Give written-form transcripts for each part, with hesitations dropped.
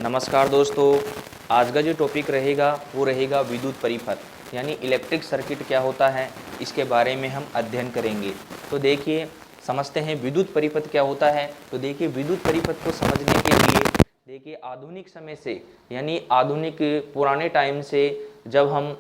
नमस्कार दोस्तों, आज का जो टॉपिक रहेगा वो रहेगा विद्युत परिपथ, यानी इलेक्ट्रिक सर्किट क्या होता है, इसके बारे में हम अध्ययन करेंगे। तो देखिए, समझते हैं विद्युत परिपथ क्या होता है। तो देखिए, विद्युत परिपथ को समझने के लिए देखिए आधुनिक समय से, यानी आधुनिक पुराने टाइम से जब हम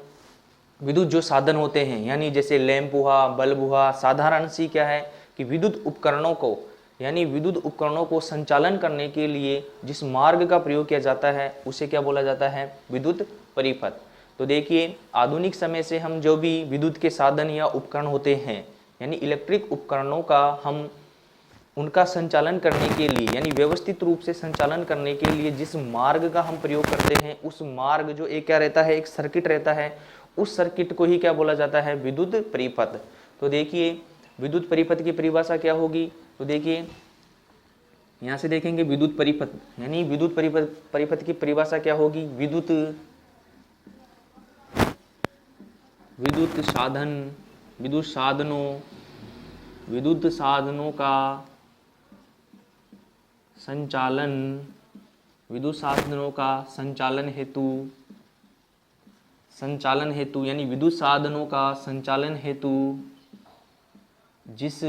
विद्युत जो साधन होते हैं, यानी जैसे लैंप हुआ, बल्ब हुआ, साधारण सी क्या है कि विद्युत उपकरणों को, यानी विद्युत उपकरणों को संचालन करने के लिए जिस मार्ग का प्रयोग किया जाता है उसे क्या बोला जाता है, विद्युत परिपथ। तो देखिए, आधुनिक समय से हम जो भी विद्युत के साधन या उपकरण होते हैं, यानी इलेक्ट्रिक उपकरणों का हम उनका संचालन करने के लिए, यानी व्यवस्थित रूप से संचालन करने के लिए जिस मार्ग का हम प्रयोग करते हैं, उस मार्ग जो एक क्या रहता है, एक सर्किट रहता है, उस सर्किट को ही क्या बोला जाता है, विद्युत परिपथ। तो देखिए, विद्युत परिपथ की परिभाषा क्या होगी। तो देखिए, यहाँ से देखेंगे विद्युत परिपथ, यानी विद्युत परिपथ की परिभाषा क्या होगी। विद्युत साधन, विद्युत साधनों का संचालन, विद्युत साधनों का संचालन हेतु, यानी विद्युत साधनों का संचालन हेतु जिस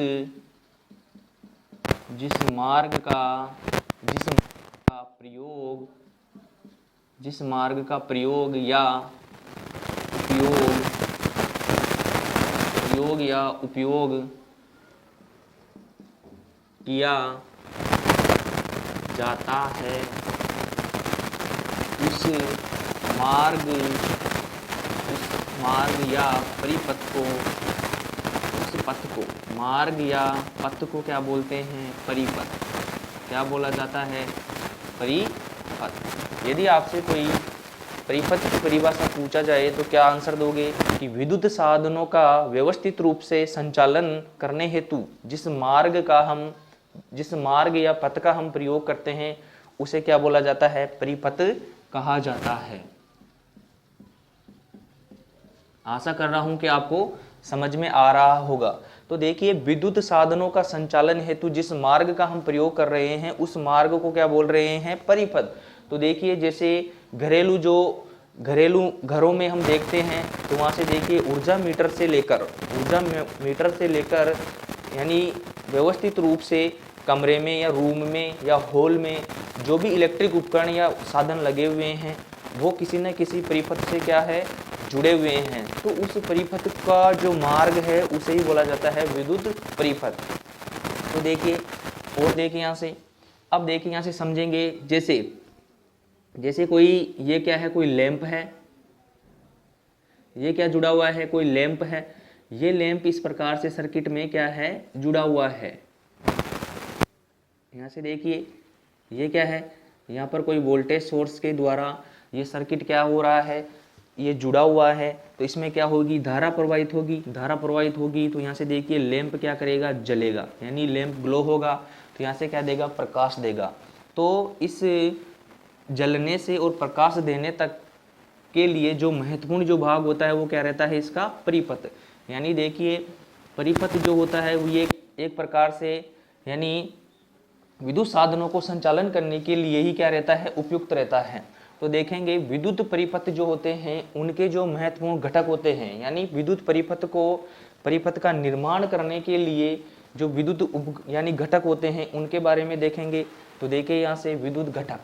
मार्ग का प्रयोग या उपयोग किया जाता है, उस मार्ग या पथ को क्या बोलते हैं, परिपथ। क्या बोला जाता है, परिपथ। यदि आपसे कोई परिपथ की परिभाषा पूछा जाए तो क्या आंसर दोगे कि विद्युत साधनों का व्यवस्थित रूप से संचालन करने हेतु जिस मार्ग या पथ का हम प्रयोग करते हैं उसे क्या बोला जाता है, परिपथ कहा जाता है। आशा कर रहा हूं कि आपको समझ में आ रहा होगा। तो देखिए, विद्युत साधनों का संचालन हेतु जिस मार्ग का हम प्रयोग कर रहे हैं उस मार्ग को क्या बोल रहे हैं, परिपथ। तो देखिए, जैसे घरेलू घरों में हम देखते हैं तो वहां से देखिए ऊर्जा मीटर से लेकर यानी व्यवस्थित रूप से कमरे में या रूम में या हॉल में जो भी इलेक्ट्रिक उपकरण या साधन लगे हुए हैं वो किसी न किसी परिपथ से क्या है, जुड़े हुए हैं। तो उस परिपथ का जो मार्ग है उसे ही बोला जाता है विद्युत परिपथ। तो देखिए, और देखिए यहाँ से, अब देखिए यहाँ से समझेंगे, जैसे कोई ये क्या है, कोई लैंप है, ये क्या जुड़ा हुआ है, कोई लैंप है। ये लैंप इस प्रकार से सर्किट में क्या है, जुड़ा हुआ है। यहाँ से देखिए, ये क्या है, यहाँ पर कोई वोल्टेज सोर्स के द्वारा ये सर्किट क्या हो रहा है, ये जुड़ा हुआ है। तो इसमें क्या होगी, धारा प्रवाहित होगी। तो यहाँ से देखिए लैंप क्या करेगा, जलेगा, यानी लैंप ग्लो होगा। तो यहाँ से क्या देगा, प्रकाश देगा। तो इस जलने से और प्रकाश देने तक के लिए जो महत्वपूर्ण जो भाग होता है वो क्या रहता है, इसका परिपथ। यानी देखिए, परिपथ जो होता है वो ये एक प्रकार से, यानी विद्युत साधनों को संचालन करने के लिए ही क्या रहता है, उपयुक्त रहता है। तो देखेंगे, विद्युत परिपथ जो होते हैं उनके जो महत्वपूर्ण घटक होते हैं, यानी विद्युत परिपथ का निर्माण करने के लिए जो विद्युत यानी घटक होते हैं उनके बारे में देखेंगे। तो देखिए, यहाँ से विद्युत घटक,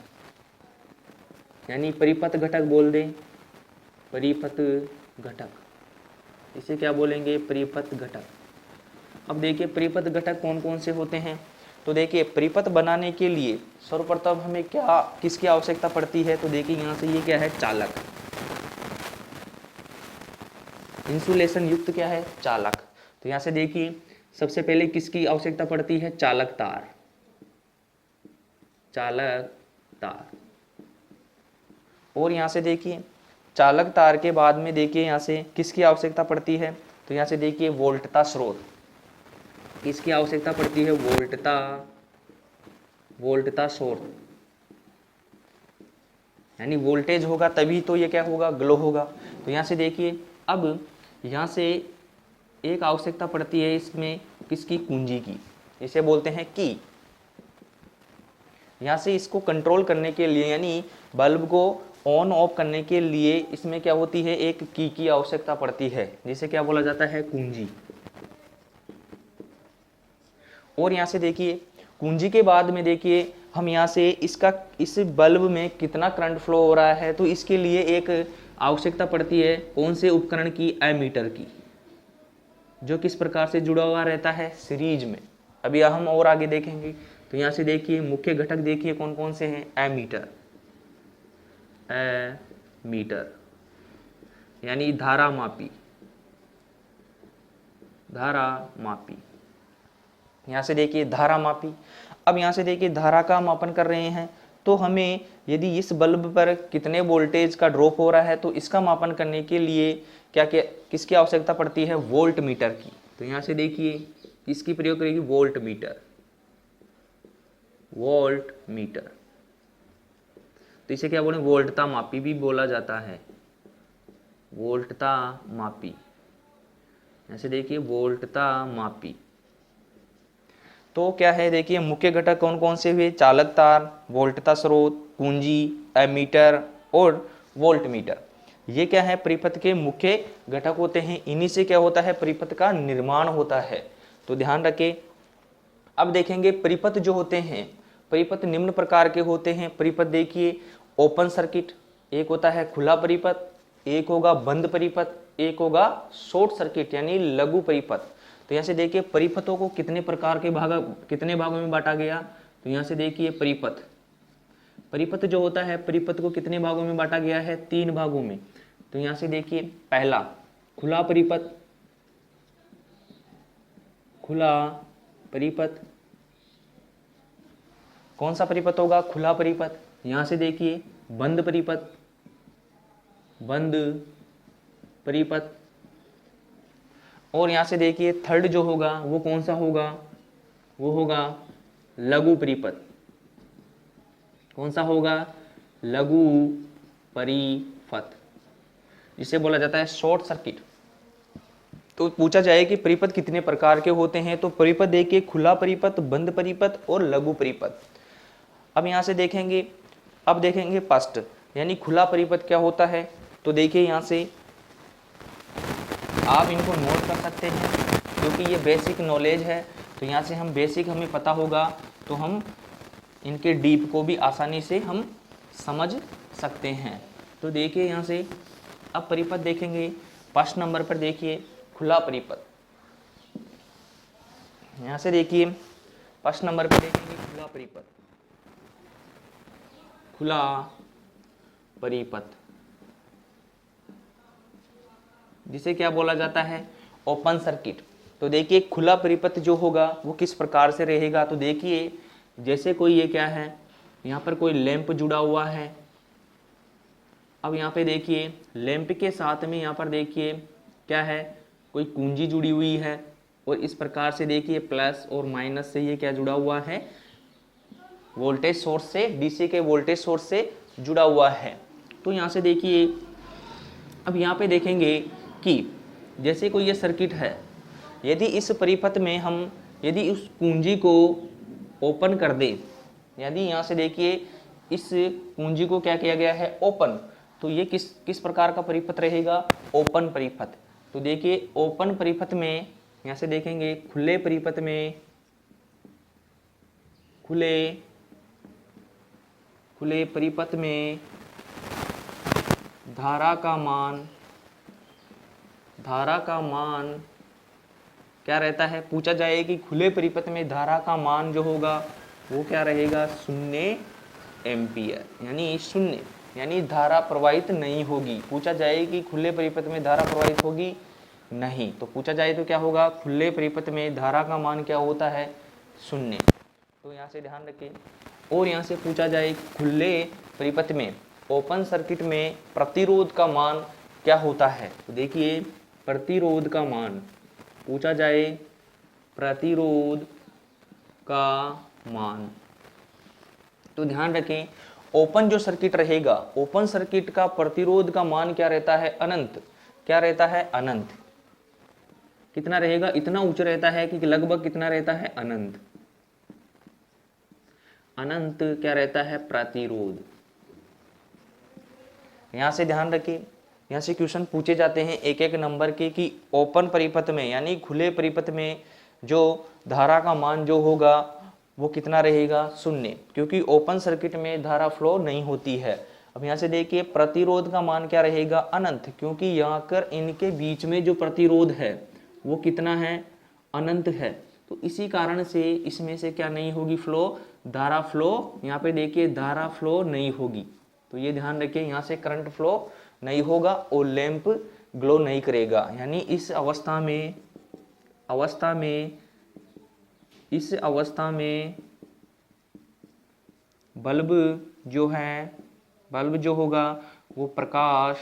यानी परिपथ घटक बोल दें, परिपथ घटक, इसे क्या बोलेंगे, परिपथ घटक। अब देखिए, परिपथ घटक कौन कौन से होते हैं। तो देखिए, परिपथ बनाने के लिए सर्वप्रथम हमें किसकी आवश्यकता पड़ती है। तो देखिए, यहाँ से ये क्या है, चालक, इंसुलेशन युक्त क्या है, चालक। तो यहाँ से देखिए, सबसे पहले किसकी आवश्यकता पड़ती है, चालक तार। और यहाँ से देखिए, चालक तार के बाद में देखिए यहाँ से किसकी आवश्यकता पड़ती है। तो यहाँ से देखिए, वोल्टता स्रोत, किसकी आवश्यकता पड़ती है, वोल्टता स्रोत, यानी वोल्टेज होगा तभी तो ये क्या होगा, ग्लो होगा। तो यहाँ से देखिए, अब यहाँ से एक आवश्यकता पड़ती है इसमें किसकी, कुंजी की, इसे बोलते हैं की। यहाँ से इसको कंट्रोल करने के लिए यानी बल्ब को ऑन ऑफ करने के लिए इसमें क्या होती है, एक की आवश्यकता पड़ती है, जिसे क्या बोला जाता है, कुंजी। और यहाँ से देखिए कुंजी के बाद में देखिए हम यहाँ से इस बल्ब में कितना करंट फ्लो हो रहा है, तो इसके लिए एक आवश्यकता पड़ती है कौन से उपकरण की, एमीटर की, जो किस प्रकार से जुड़ा हुआ रहता है, सीरीज में। अभी हम और आगे देखेंगे। तो यहाँ से देखिए मुख्य घटक देखिए कौन कौन से हैं, एमीटर, एमीटर यानी धारा मापी, धारा मापी। यहाँ से देखिए धारा मापी। अब यहाँ से देखिए धारा का मापन कर रहे हैं, तो हमें यदि इस बल्ब पर कितने वोल्टेज का ड्रॉप हो रहा है, तो इसका मापन करने के लिए क्या क्या किसकी आवश्यकता पड़ती है, वोल्ट मीटर की। तो यहाँ से देखिए इसकी प्रयोग करेगी, वोल्ट मीटर, वोल्ट मीटर। तो इसे क्या बोले, वोल्टता मापी भी बोला जाता है, वोल्टता मापी। ऐसे देखिए वोल्टता मापी। तो क्या है देखिए मुख्य घटक कौन कौन से हुए, चालक तार, वोल्टता स्रोत, कुंजी, एमीटर और वोल्ट मीटर। ये क्या है, परिपथ के मुख्य घटक होते हैं। इन्हीं से क्या होता है, परिपथ का निर्माण होता है। तो ध्यान रखें। अब देखेंगे परिपथ जो होते हैं, परिपथ निम्न प्रकार के होते हैं। परिपथ देखिए ओपन सर्किट, एक होता है खुला परिपथ, एक होगा बंद परिपथ, एक होगा शॉर्ट सर्किट यानी लघु परिपथ। तो यहाँ से देखिए परिपथों को कितने प्रकार के कितने भागों में बांटा गया। तो यहाँ से देखिए परिपथ जो होता है, परिपथ को कितने भागों में बांटा गया है, 3 भागों में। तो यहाँ से देखिए पहला खुला परिपथ, खुला परिपथ। कौन सा परिपथ होगा, खुला परिपथ। यहाँ से देखिए बंद परिपथ, बंद परिपथ। और यहाँ से देखिए थर्ड जो होगा वो कौन सा होगा, वो होगा लघु परिपथ। कौन सा होगा, लघु परिपथ, जिसे बोला जाता है शॉर्ट सर्किट। तो पूछा जाए कि परिपथ कितने प्रकार के होते हैं, तो परिपथ देखिए खुला परिपथ, बंद परिपथ और लघु परिपथ। अब यहाँ से देखेंगे, अब देखेंगे फर्स्ट यानी खुला परिपथ क्या होता है। तो देखिए यहाँ से आप इनको नोट कर सकते हैं क्योंकि ये बेसिक नॉलेज है। तो यहाँ से हम बेसिक हमें पता होगा तो हम इनके डीप को भी आसानी से हम समझ सकते हैं। तो देखिए यहाँ से अब परिपथ देखेंगे। फर्स्ट नंबर पर देखिए खुला परिपथ। यहाँ से देखिए फर्स्ट नंबर पर देखेंगे खुला परिपथ, खुला परिपथ जिसे क्या बोला जाता है, ओपन सर्किट। तो देखिए खुला परिपथ जो होगा वो किस प्रकार से रहेगा। तो देखिए जैसे कोई ये क्या है, यहाँ पर कोई लैंप जुड़ा हुआ है। अब यहाँ पे देखिए लैंप के साथ में यहाँ पर देखिए क्या है, कोई कुंजी जुड़ी हुई है और इस प्रकार से देखिए प्लस और माइनस से ये क्या जुड़ा हुआ है, वोल्टेज सोर्स से, डीसी के वोल्टेज सोर्स से जुड़ा हुआ है। तो यहाँ से देखिए अब यहाँ पे देखेंगे कि जैसे कोई ये सर्किट है, यदि इस परिपथ में हम यदि उस कुंजी को ओपन कर दें, यदि यहाँ से देखिए इस कुंजी को क्या किया गया है, ओपन, तो ये किस प्रकार का परिपथ रहेगा, ओपन परिपथ। तो देखिए ओपन परिपथ में यहाँ से देखेंगे खुले परिपथ में, खुले परिपथ में धारा का मान क्या रहता है, पूछा जाए कि खुले परिपथ में धारा का मान जो होगा वो क्या रहेगा, 0 एम्पियर यानी 0 यानी धारा प्रवाहित नहीं होगी। पूछा जाए कि खुले परिपथ में धारा प्रवाहित होगी, नहीं। तो पूछा जाए तो क्या होगा, खुले परिपथ में धारा का मान क्या होता है, 0। तो यहाँ से ध्यान रखें। और यहाँ से पूछा जाए खुले परिपथ में, ओपन सर्किट में प्रतिरोध का मान क्या होता है। तो देखिए प्रतिरोध का मान, पूछा जाए प्रतिरोध का मान, तो ध्यान रखें ओपन जो सर्किट रहेगा, ओपन सर्किट का प्रतिरोध का मान क्या रहता है, अनंत। क्या रहता है, अनंत। कितना रहेगा, इतना उच्च रहता है कि लगभग कितना रहता है, अनंत। अनंत क्या रहता है, प्रतिरोध। यहाँ से ध्यान रखिए, यहाँ से क्वेश्चन पूछे जाते हैं एक एक नंबर के कि ओपन परिपथ में यानी खुले परिपथ में जो धारा का मान जो होगा वो कितना रहेगा, 0, क्योंकि ओपन सर्किट में धारा फ्लो नहीं होती है। अब यहाँ से देखिए प्रतिरोध का मान क्या रहेगा, अनंत, क्योंकि यहाँ कर इनके बीच में जो प्रतिरोध है वो कितना है, अनंत है। तो इसी कारण से इसमें से क्या नहीं होगी, फ्लो, धारा फ्लो, यहाँ पे देखिए धारा फ्लो नहीं होगी। तो ये ध्यान रखिए, यहाँ से करंट फ्लो नहीं होगा और लैंप ग्लो नहीं करेगा। यानी इस अवस्था में बल्ब जो होगा वो प्रकाश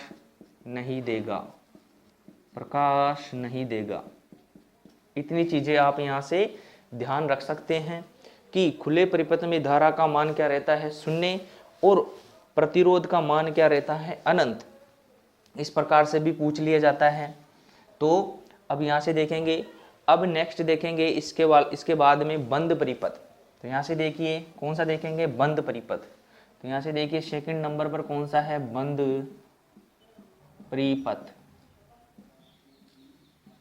नहीं देगा। इतनी चीजें आप यहाँ से ध्यान रख सकते हैं कि खुले परिपथ में धारा का मान क्या रहता है, 0, और प्रतिरोध का मान क्या रहता है, अनंत। इस प्रकार से भी पूछ लिया जाता है। तो अब यहाँ से देखेंगे, अब नेक्स्ट देखेंगे इसके बाद में बंद परिपथ। तो यहाँ से देखिए कौन सा देखेंगे, बंद परिपथ। तो यहाँ से देखिए सेकंड नंबर पर कौन सा है, बंद परिपथ।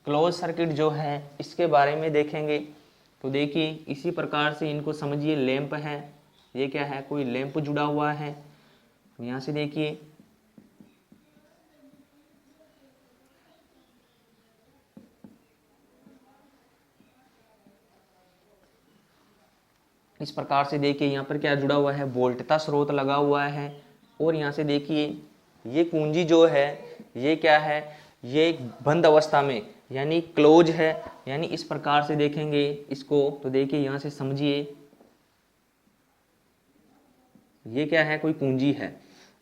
क्लोज सर्किट जो है इसके बारे में देखेंगे। तो देखिए इसी प्रकार से इनको समझिए, लैंप है, ये क्या है, कोई लैंप जुड़ा हुआ है। यहाँ से देखिए इस प्रकार से देखिए यहाँ पर क्या जुड़ा हुआ है, वोल्टता स्रोत लगा हुआ है। और यहाँ से देखिए ये कुंजी जो है ये क्या है, ये बंद अवस्था में यानी क्लोज है। यानी इस प्रकार से देखेंगे इसको। तो देखिए यहाँ से समझिए ये क्या है, कोई कुंजी है।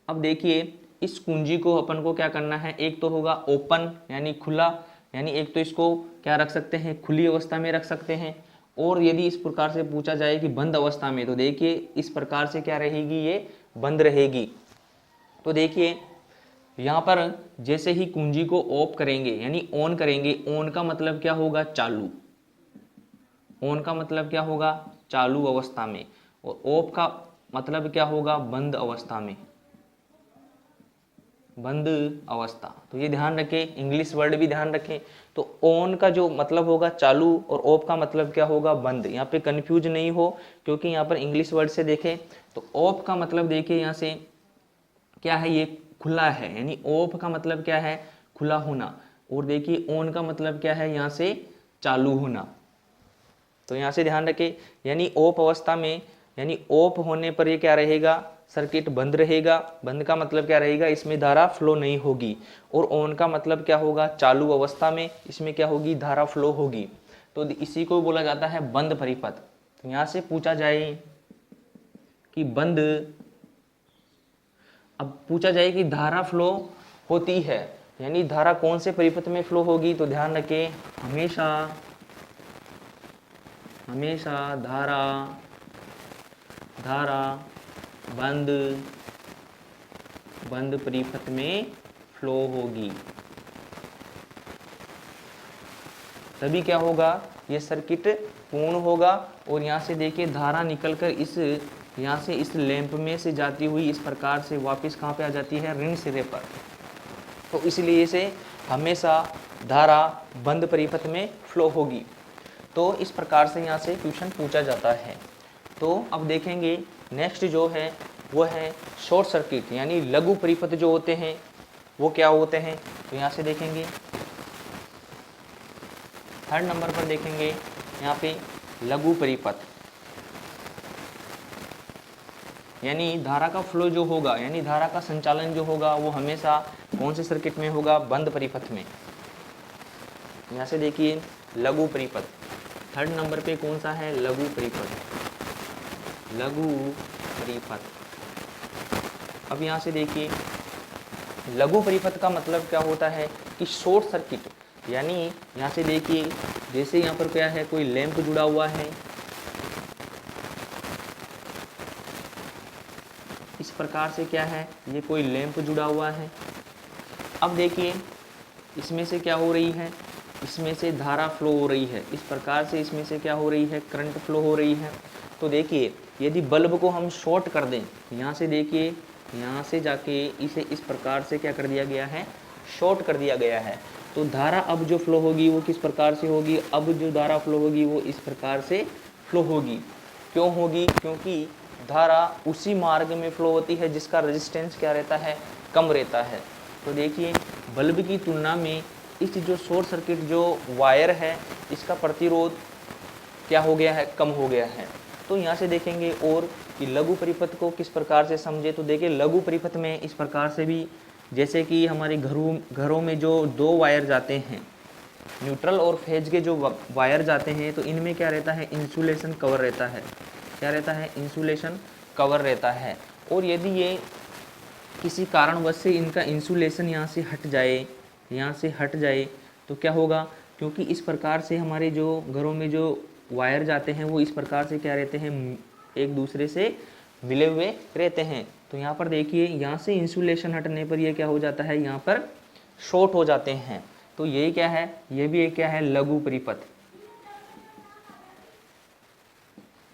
अब देखिए इस कुंजी को अपन को क्या करना है, एक तो होगा ओपन यानी खुला, यानी एक तो इसको क्या रख सकते हैं, खुली अवस्था में रख सकते हैं। और यदि इस प्रकार से पूछा जाए कि बंद अवस्था में, तो देखिए इस प्रकार से क्या रहेगी, ये बंद रहेगी। तो देखिए यहाँ पर जैसे ही कुंजी को ऑफ करेंगे यानी ऑन करेंगे, ऑन का मतलब क्या होगा, चालू। ऑन का मतलब क्या होगा, चालू अवस्था में। और ऑफ का मतलब क्या होगा, बंद अवस्था में, बंद अवस्था। तो ये ध्यान रखें, इंग्लिश वर्ड भी ध्यान रखें। तो ऑन का जो मतलब होगा चालू और ऑफ का मतलब क्या होगा, बंद। यहाँ पे कंफ्यूज नहीं हो, क्योंकि यहाँ पर इंग्लिश वर्ड से देखें तो ऑफ का मतलब देखिए यहाँ से क्या है, ये खुला है, यानी ऑफ का मतलब क्या है, खुला होना। और देखिए ऑन का मतलब क्या है, यहाँ से चालू होना। तो यहाँ से ध्यान रखें, यानी ऑफ अवस्था में यानी ऑफ होने पर ये क्या रहेगा, सर्किट बंद रहेगा। बंद का मतलब क्या रहेगा, इसमें धारा फ्लो नहीं होगी। और ऑन का मतलब क्या होगा, चालू अवस्था में इसमें क्या होगी, धारा फ्लो होगी। तो इसी को बोला जाता है बंद परिपथ। तो यहाँ से पूछा जाए कि बंद, अब पूछा जाए कि धारा फ्लो होती है, यानी धारा कौन से परिपथ में फ्लो होगी। तो ध्यान रखें, हमेशा धारा बंद परिपथ में फ्लो होगी। तभी क्या होगा, ये सर्किट पूर्ण होगा। और यहाँ से देखिए धारा निकलकर यहाँ से इस लैंप में से जाती हुई इस प्रकार से वापस कहाँ पे आ जाती है, ऋण सिरे पर। तो इसलिए इसे हमेशा धारा बंद परिपथ में फ्लो होगी। तो इस प्रकार से यहाँ से क्वेश्चन पूछा जाता है। तो अब देखेंगे नेक्स्ट जो है वो है शॉर्ट सर्किट, यानी लघु परिपथ जो होते हैं वो क्या होते हैं। तो यहाँ से देखेंगे थर्ड नंबर पर देखेंगे यहाँ पे लघु परिपथ, यानी धारा का फ्लो जो होगा, यानी धारा का संचालन जो होगा वो हमेशा कौन से सर्किट में होगा, बंद परिपथ में। यहाँ से देखिए लघु परिपथ, थर्ड नंबर पे कौन सा है, लघु परिपथ। अब यहाँ से देखिए लघु परिपथ का मतलब क्या होता है कि शॉर्ट सर्किट, यानी यहाँ से देखिए जैसे यहाँ पर क्या है, कोई लैंप जुड़ा हुआ है, इस प्रकार से क्या है, ये कोई लैंप जुड़ा हुआ है। अब देखिए इसमें से क्या हो रही है, इसमें से धारा फ्लो हो रही है, इस प्रकार से इसमें से क्या हो रही है, करंट फ्लो हो रही है। तो देखिए यदि बल्ब को हम शॉर्ट कर दें, यहाँ से देखिए यहाँ से जाके इसे इस प्रकार से क्या कर दिया गया है, शॉर्ट कर दिया गया है, तो धारा अब जो फ्लो होगी वो किस प्रकार से होगी, अब जो धारा फ्लो होगी वो इस प्रकार से फ्लो होगी। क्यों होगी, क्योंकि धारा उसी मार्ग में फ्लो होती है जिसका रेजिस्टेंस क्या रहता है, कम रहता है। तो देखिए बल्ब की तुलना में इस जो शॉर्ट सर्किट जो वायर है इसका प्रतिरोध क्या हो गया है, कम हो गया है। तो यहाँ से देखेंगे और कि लघु परिपथ को किस प्रकार से समझे, तो देखिए लघु परिपथ में इस प्रकार से भी, जैसे कि हमारे घरों में जो दो वायर जाते हैं, न्यूट्रल और फेज के जो वायर जाते हैं, तो इनमें क्या रहता है, इंसुलेशन कवर रहता है। क्या रहता है, इंसुलेशन कवर रहता है। और यदि ये किसी कारणवश से इनका इंसुलेशन यहाँ से हट जाए, यहाँ से हट जाए, तो क्या होगा, क्योंकि इस प्रकार से हमारे जो घरों में जो वायर जाते हैं वो इस प्रकार से क्या रहते हैं, एक दूसरे से मिले हुए रहते हैं। तो यहाँ पर देखिए यहाँ से इंसुलेशन हटने पर ये क्या हो जाता है, यहाँ पर शॉर्ट हो जाते हैं। तो यही क्या है, ये भी एक क्या है, लघु परिपथ।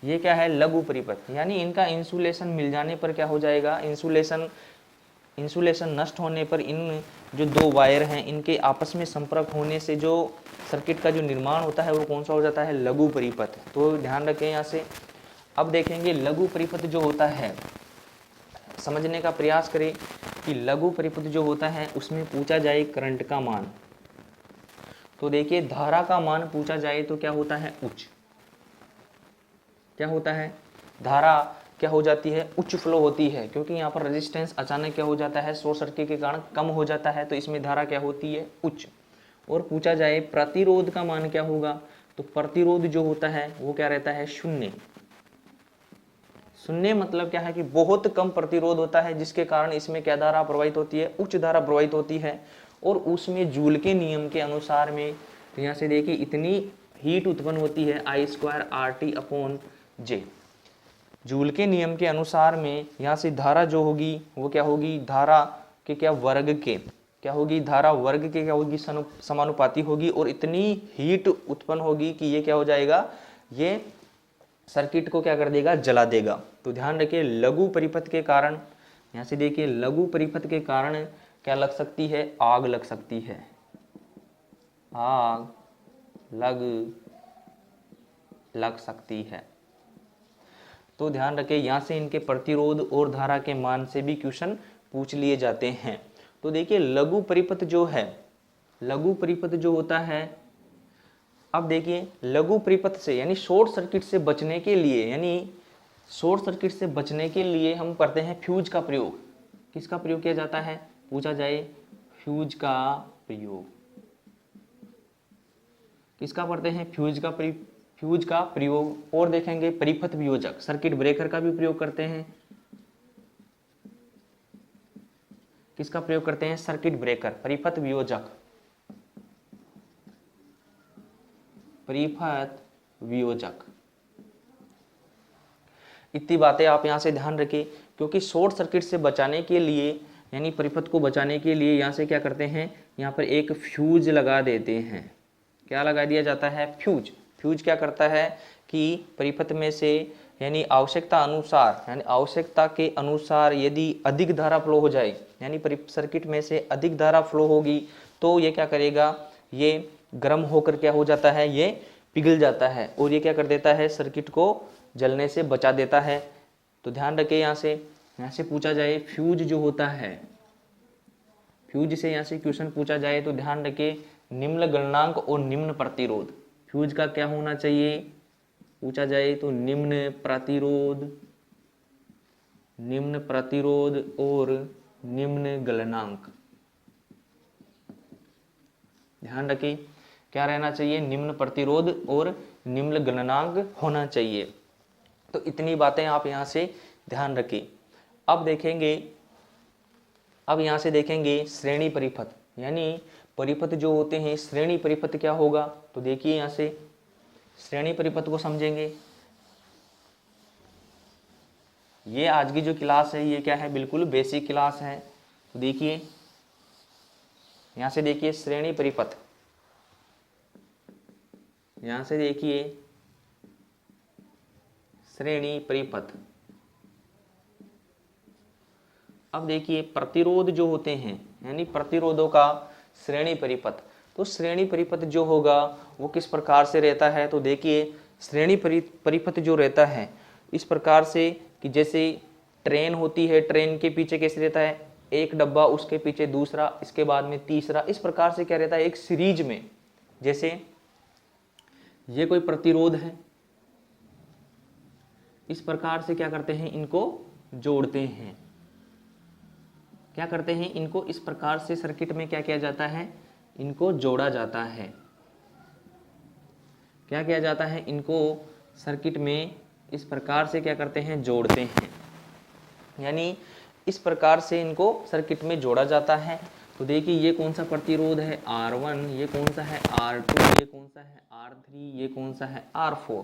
ये क्या है, लघु परिपथ, यानी इनका इंसुलेशन मिल जाने पर क्या हो जाएगा, इंसुलेशन नष्ट होने पर इन जो दो वायर हैं इनके आपस में संपर्क होने से जो सर्किट का जो निर्माण होता है वो कौन सा हो जाता है, लघु परिपथ। तो ध्यान रखें यहाँ से। अब देखेंगे लघु परिपथ जो होता है, समझने का प्रयास करें कि लघु परिपथ जो होता है उसमें पूछा जाए करंट का मान। तो देखिए धारा का मान पूछा जाए तो क्या होता है, उच्च। क्या होता है, धारा क्या हो जाती है, उच्च फ्लो होती है, क्योंकि यहाँ पर रेजिस्टेंस अचानक क्या हो जाता है, शॉर्ट सर्किट के कारण कम हो जाता है, तो इसमें धारा क्या होती है, उच्च। और पूछा जाए प्रतिरोध का मान क्या होगा, तो प्रतिरोध जो होता है वो क्या रहता है, शून्य। शून्य मतलब क्या है कि बहुत कम प्रतिरोध होता है, जिसके कारण इसमें क्या धारा प्रवाहित होती है, उच्च धारा प्रवाहित होती है। और उसमें जूल के नियम के अनुसार में, तो यहाँ से देखिए इतनी हीट उत्पन्न होती है, I²RT/J। जूल के नियम के अनुसार में यहाँ से धारा जो होगी वो क्या होगी, धारा के क्या वर्ग के क्या होगी, धारा वर्ग के क्या होगी, समानुपाती होगी। और इतनी हीट उत्पन्न होगी कि ये क्या हो जाएगा, ये सर्किट को क्या कर देगा, जला देगा। तो ध्यान रखिए लघु परिपथ के कारण, यहाँ से देखिए लघु परिपथ के कारण क्या लग सकती है, आग लग सकती है, आग लग सकती है। तो ध्यान रखें यहाँ से इनके प्रतिरोध और धारा के मान से भी क्वेश्चन पूछ लिए जाते हैं। तो देखिए लघु परिपथ जो है, लघु परिपथ जो होता है, अब देखिए लघु परिपथ से यानी शॉर्ट सर्किट से बचने के लिए, यानी शॉर्ट सर्किट से बचने के लिए हम करते हैं फ्यूज का प्रयोग। किसका प्रयोग किया जाता है, पूछा जाए फ्यूज का प्रयोग। किसका करते हैं, फ्यूज का प्रयोग। और देखेंगे परिपथ वियोजक, सर्किट ब्रेकर का भी प्रयोग करते हैं। किसका प्रयोग करते हैं, सर्किट ब्रेकर, परिपथ वियोजक, परिपथ वियोजक। इतनी बातें आप यहां से ध्यान रखें, क्योंकि शॉर्ट सर्किट से बचाने के लिए यानी परिपथ को बचाने के लिए यहां से क्या करते हैं, यहां पर एक फ्यूज लगा देते हैं। क्या लगा दिया जाता है, फ्यूज। फ्यूज क्या करता है कि परिपथ में से यानी आवश्यकता के अनुसार यदि अधिक धारा फ्लो हो जाए, यानी सर्किट में से अधिक धारा फ्लो होगी, तो ये क्या करेगा, ये गर्म होकर क्या हो जाता है, ये पिघल जाता है और ये क्या कर देता है, सर्किट को जलने से बचा देता है। तो ध्यान रखें यहाँ से पूछा जाए फ्यूज जो होता है, फ्यूज से यहाँ से क्वेश्चन पूछा जाए तो ध्यान रखें निम्न गलनांक और निम्न प्रतिरोध। फ्यूज का क्या होना चाहिए, पूछा जाए तो निम्न प्रतिरोध और निम्न गलनांक। ध्यान रखें क्या रहना चाहिए, निम्न प्रतिरोध और निम्न गलनांक होना चाहिए। तो इतनी बातें आप यहां से ध्यान रखें। अब यहां से देखेंगे श्रेणी परिपथ, यानी परिपथ जो होते हैं श्रेणी परिपथ क्या होगा। तो देखिए यहां से श्रेणी परिपथ को समझेंगे। ये आज की जो क्लास है ये क्या है, बिल्कुल बेसिक क्लास है। तो देखिए यहां से देखिए श्रेणी परिपथ, यहां से देखिए श्रेणी परिपथ। अब देखिए प्रतिरोध जो होते हैं यानी प्रतिरोधों का श्रेणी परिपथ, तो श्रेणी परिपथ जो होगा वो किस प्रकार से रहता है, तो देखिए श्रेणी परिपथ जो रहता है इस प्रकार से कि जैसे ट्रेन होती है, ट्रेन के पीछे कैसे रहता है, एक डब्बा, उसके पीछे दूसरा, इसके बाद में तीसरा, इस प्रकार से क्या रहता है एक सीरीज में। जैसे ये कोई प्रतिरोध है, इस प्रकार से क्या करते हैं इनको जोड़ते हैं, क्या करते हैं इनको इस प्रकार से सर्किट में क्या किया जाता है, इनको जोड़ा जाता है। क्या किया जाता है, इनको सर्किट में इस प्रकार से क्या करते हैं, जोड़ते हैं, यानी इस प्रकार से इनको सर्किट में जोड़ा जाता है। तो देखिए ये कौन सा प्रतिरोध है R1, ये कौन सा है R2, ये कौन सा है R3, ये कौन सा है R4।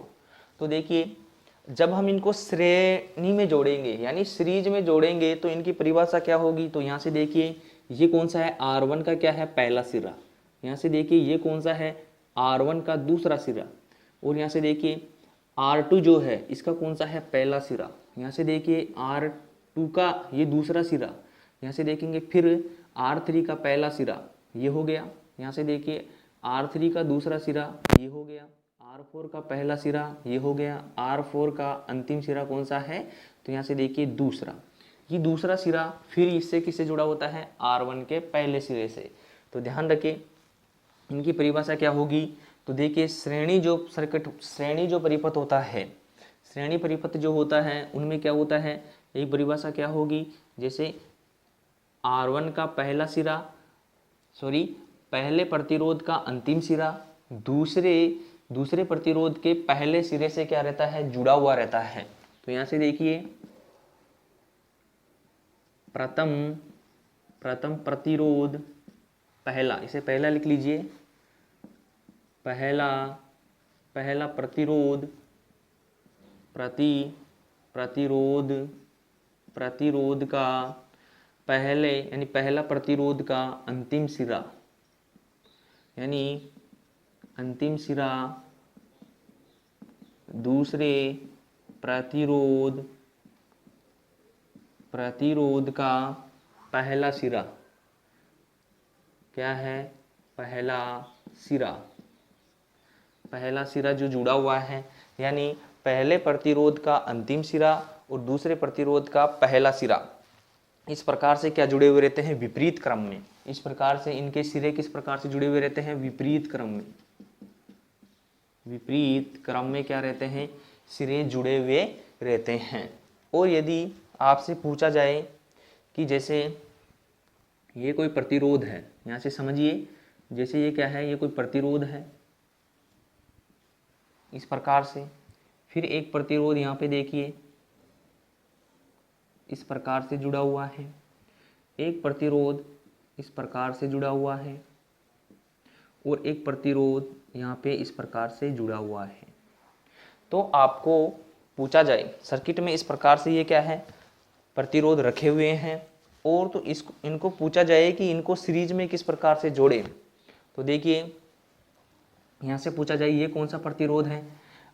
तो देखिए जब हम इनको श्रेणी में जोड़ेंगे यानी सीरीज में जोड़ेंगे तो इनकी परिभाषा क्या होगी, तो यहाँ से देखिए ये कौन सा है R1 का क्या है पहला सिरा, यहाँ से देखिए ये कौन सा है R1 का दूसरा सिरा, और यहाँ से देखिए R2 जो है इसका कौन सा है पहला सिरा, यहाँ से देखिए R2 का ये दूसरा सिरा, यहाँ से देखेंगे फिर R3 का पहला सिरा ये हो गया, यहाँ से देखिए R3 का दूसरा सिरा ये हो गया, R4 का पहला सिरा ये हो गया, R4 का अंतिम सिरा कौन सा है, तो यहाँ से देखिए दूसरा, ये दूसरा सिरा फिर इससे किससे जुड़ा होता है R1 के पहले सिरे से। तो ध्यान रखें इनकी परिभाषा क्या होगी, तो देखिए श्रेणी जो परिपथ होता है, श्रेणी परिपथ जो होता है उनमें क्या होता है, एक परिभाषा क्या होगी, जैसे R1 का पहला सिरा पहले प्रतिरोध का अंतिम सिरा दूसरे प्रतिरोध के पहले सिरे से क्या रहता है, जुड़ा हुआ रहता है। तो यहाँ से देखिए प्रथम प्रतिरोध पहला, इसे पहला लिख लीजिए, पहला प्रतिरोध प्रतिरोध का पहले यानी पहला प्रतिरोध का अंतिम सिरा, यानी अंतिम सिरा दूसरे प्रतिरोध का पहला सिरा क्या है, पहला सिरा जो जुड़ा हुआ है, यानी पहले प्रतिरोध का अंतिम सिरा और दूसरे प्रतिरोध का पहला सिरा इस प्रकार से क्या जुड़े हुए रहते हैं, विपरीत क्रम में। इस प्रकार से इनके सिरे किस प्रकार से जुड़े हुए रहते हैं, विपरीत क्रम में क्या रहते हैं, सिरे जुड़े हुए रहते हैं। और यदि आपसे पूछा जाए कि जैसे ये कोई प्रतिरोध है, यहाँ से समझिए जैसे ये क्या है, ये कोई प्रतिरोध है इस प्रकार से, फिर एक प्रतिरोध यहाँ पे देखिए इस प्रकार से जुड़ा हुआ है, एक प्रतिरोध इस प्रकार से जुड़ा हुआ है और एक प्रतिरोध यहाँ पे इस प्रकार से जुड़ा हुआ है। तो आपको पूछा जाए सर्किट में इस प्रकार से ये क्या है, प्रतिरोध रखे हुए हैं, और तो इनको पूछा जाए कि इनको सीरीज में किस प्रकार से जोड़े, तो देखिए यहाँ से पूछा जाए ये कौन सा प्रतिरोध है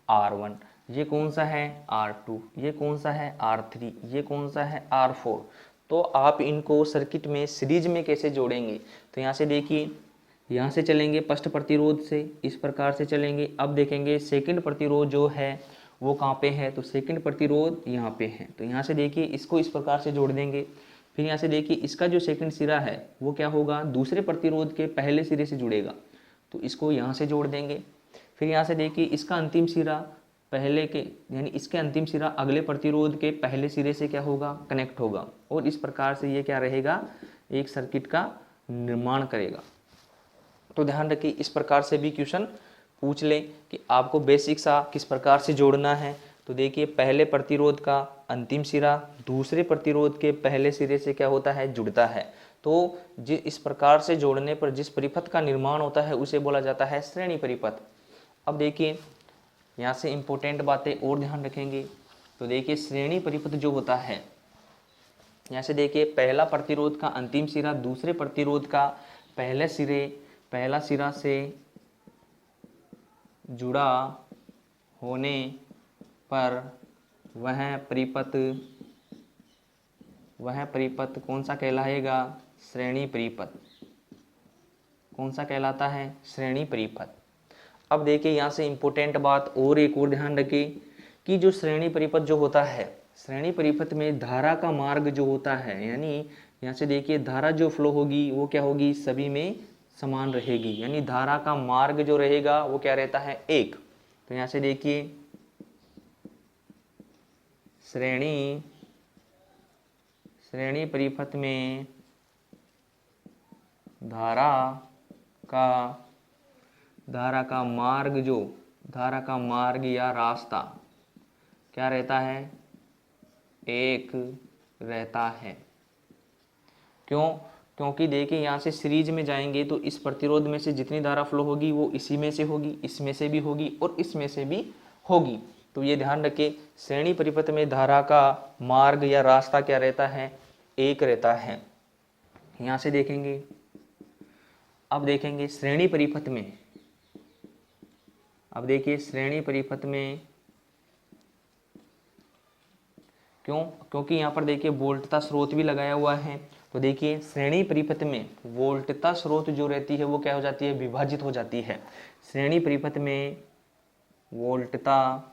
R1, ये कौन सा है R2, ये कौन सा है R3, ये कौन सा है R4। तो आप इनको सर्किट में सीरीज में कैसे जोड़ेंगे, तो यहाँ से देखिए यहाँ से चलेंगे फर्स्ट प्रतिरोध से इस प्रकार से चलेंगे, अब देखेंगे सेकंड प्रतिरोध जो है वो कहाँ पे है, तो सेकंड प्रतिरोध यहाँ पे है, तो यहाँ से देखिए इसको इस प्रकार से जोड़ देंगे। फिर यहाँ से देखिए इसका जो सेकंड सिरा है वो क्या होगा, दूसरे प्रतिरोध के पहले सिरे से जुड़ेगा, तो इसको यहाँ से जोड़ देंगे। फिर यहाँ से देखिए इसका अंतिम सिरा पहले के यानी इसके अंतिम सिरा अगले प्रतिरोध के पहले सिरे से क्या होगा, कनेक्ट होगा, और इस प्रकार से ये क्या रहेगा, एक सर्किट का निर्माण करेगा। तो ध्यान रखिए इस प्रकार से भी क्वेश्चन पूछ ले कि आपको बेसिक सा किस प्रकार से जोड़ना है। तो देखिए पहले प्रतिरोध का अंतिम सिरा दूसरे प्रतिरोध के पहले सिरे से क्या होता है, जुड़ता है। तो इस प्रकार से जोड़ने पर जिस परिपथ का निर्माण होता है उसे बोला जाता है श्रेणी परिपथ। अब देखिए यहाँ से इम्पोर्टेंट बातें और ध्यान रखेंगे। तो देखिए श्रेणी परिपथ जो होता है, यहाँ से देखिए पहला प्रतिरोध का अंतिम सिरा दूसरे प्रतिरोध का पहला सिरा से जुड़ा होने पर वह परिपथ कौन सा कहलाएगा? श्रेणी परिपथ। कौन सा कहलाता है? श्रेणी परिपथ। अब देखिए यहाँ से इम्पोर्टेंट बात और एक और ध्यान रखिए कि जो श्रेणी परिपथ जो होता है, श्रेणी परिपथ में धारा का मार्ग जो होता है, यानी यहाँ से देखिए धारा जो फ्लो होगी वो क्या होगी? सभी में समान रहेगी, यानी धारा का मार्ग जो रहेगा वो क्या रहता है? एक। तो यहाँ से देखिए श्रेणी परिपथ में धारा का मार्ग या रास्ता क्या रहता है? एक रहता है। क्यों? क्योंकि देखिए यहाँ से सीरीज में जाएंगे तो इस प्रतिरोध में से जितनी धारा फ्लो होगी वो इसी में से होगी, इसमें से भी होगी और इसमें से भी होगी। तो ये ध्यान रखें, श्रेणी परिपथ में धारा का मार्ग या रास्ता क्या रहता है? एक रहता है। यहाँ से देखेंगे, अब देखेंगे श्रेणी परिपथ में, अब देखिए श्रेणी परिपथ में क्यों? क्योंकि यहाँ पर देखिए वोल्टता स्रोत भी लगाया हुआ है। तो देखिए श्रेणी परिपथ में वोल्टता स्रोत जो रहती है वो क्या हो जाती है? विभाजित हो जाती है। श्रेणी परिपथ में वोल्टता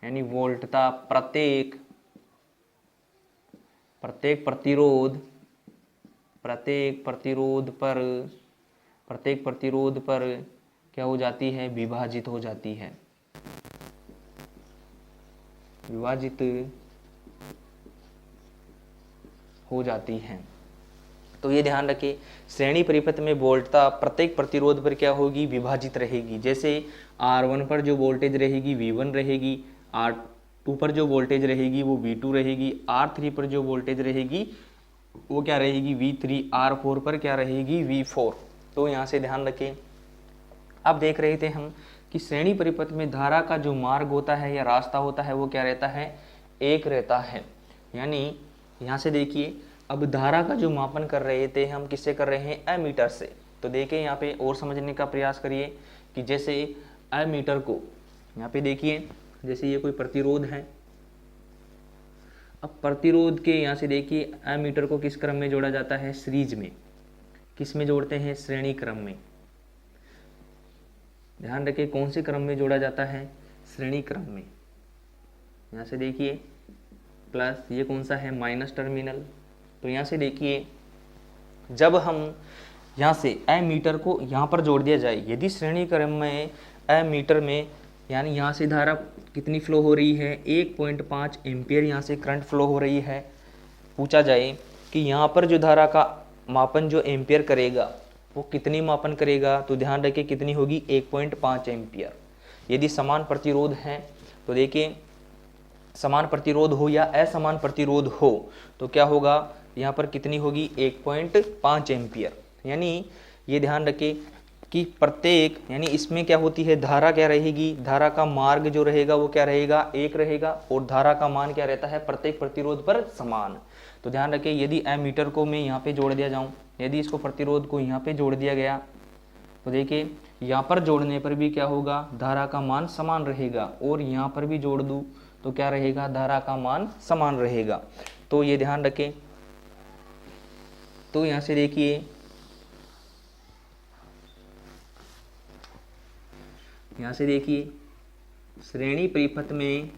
यानी वोल्टता प्रत्येक प्रतिरोध पर क्या हो जाती है? विभाजित हो जाती है। विभाजित हो जाती है। तो ये ध्यान रखिए, श्रेणी परिपथ में वोल्टता प्रत्येक प्रतिरोध पर क्या होगी? विभाजित रहेगी। जैसे R1 पर जो वोल्टेज रहेगी V1 रहेगी, R2 पर जो वोल्टेज रहेगी वो V2 रहेगी, R3 पर जो वोल्टेज रहेगी वो क्या रहेगी? V3, R4 पर क्या रहेगी? V4। तो यहाँ से ध्यान रखें। अब देख रहे थे हम कि श्रेणी परिपथ में धारा का जो मार्ग होता है या रास्ता होता है वो क्या रहता है? एक रहता है। यानी यहाँ से देखिए, अब धारा का जो मापन कर रहे थे हम किससे कर रहे हैं? एमीटर से। तो देखिए यहाँ पे और समझने का प्रयास करिए कि जैसे एमीटर को यहाँ पे देखिए, जैसे ये कोई प्रतिरोध है, अब प्रतिरोध के यहाँ से देखिए एमीटर को किस क्रम में जोड़ा जाता है? सीरीज में। किस में जोड़ते हैं? श्रेणी क्रम में। ध्यान रखिए कौन से क्रम में जोड़ा जाता है? श्रेणी क्रम में। यहाँ से देखिए प्लस, ये कौन सा है? Minus terminal. तो यहाँ से देखिए जब हम यहाँ से एमीटर को यहाँ पर जोड़ दिया जाए, यदि श्रेणी क्रम में एमीटर में यानी यहाँ से धारा कितनी फ्लो हो रही है? 1.5 एम्पियर यहाँ से करंट फ्लो हो रही है। पूछा जाए कि यहाँ पर जो धारा का मापन जो एम्पियर करेगा वो कितनी मापन करेगा? तो ध्यान रखिए कितनी होगी? 1.5 एम्पियर। यदि समान प्रतिरोध है तो देखिए समान प्रतिरोध हो या असमान प्रतिरोध हो तो क्या होगा? यहाँ पर कितनी होगी? 1.5 एम्पियर। यानी ये ध्यान रखिए कि प्रत्येक यानी इसमें क्या होती है? धारा क्या रहेगी? धारा का मार्ग जो रहेगा वो क्या रहेगा? एक रहेगा और धारा का मान क्या रहता है? प्रत्येक प्रतिरोध पर समान। तो ध्यान रखिए यदि एमीटर को मैं यहाँ पे जोड़ दिया जाऊँ, यदि इसको प्रतिरोध को यहाँ पे जोड़ दिया गया तो देखिए यहाँ पर जोड़ने पर भी क्या होगा? धारा का मान समान रहेगा और यहाँ पर भी जोड़ दूँ तो क्या रहेगा? धारा का मान समान रहेगा। तो ये ध्यान रखें। तो यहाँ से देखिए श्रेणी परिपथ में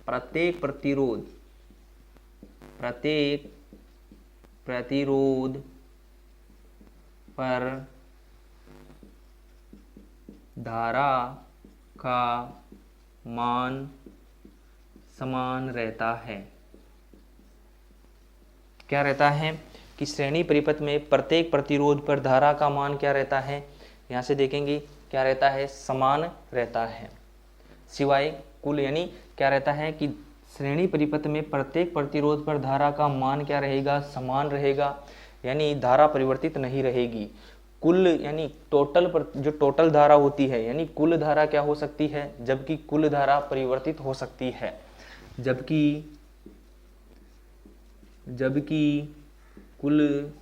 प्रत्येक प्रतिरोध पर धारा का मान समान रहता है। क्या रहता है? कि श्रेणी परिपथ में प्रत्येक प्रतिरोध पर धारा का मान क्या रहता है? यहाँ से देखेंगे क्या रहता है? समान रहता है। सिवाय कुल यानी क्या रहता है कि श्रेणी परिपथ में प्रत्येक प्रतिरोध पर धारा का मान क्या रहेगा? समान रहेगा। यानी धारा परिवर्तित नहीं रहेगी। कुल यानी टोटल पर जो टोटल धारा होती है यानी कुल धारा क्या हो सकती है? जबकि कुल धारा परिवर्तित हो सकती है। जबकि कुल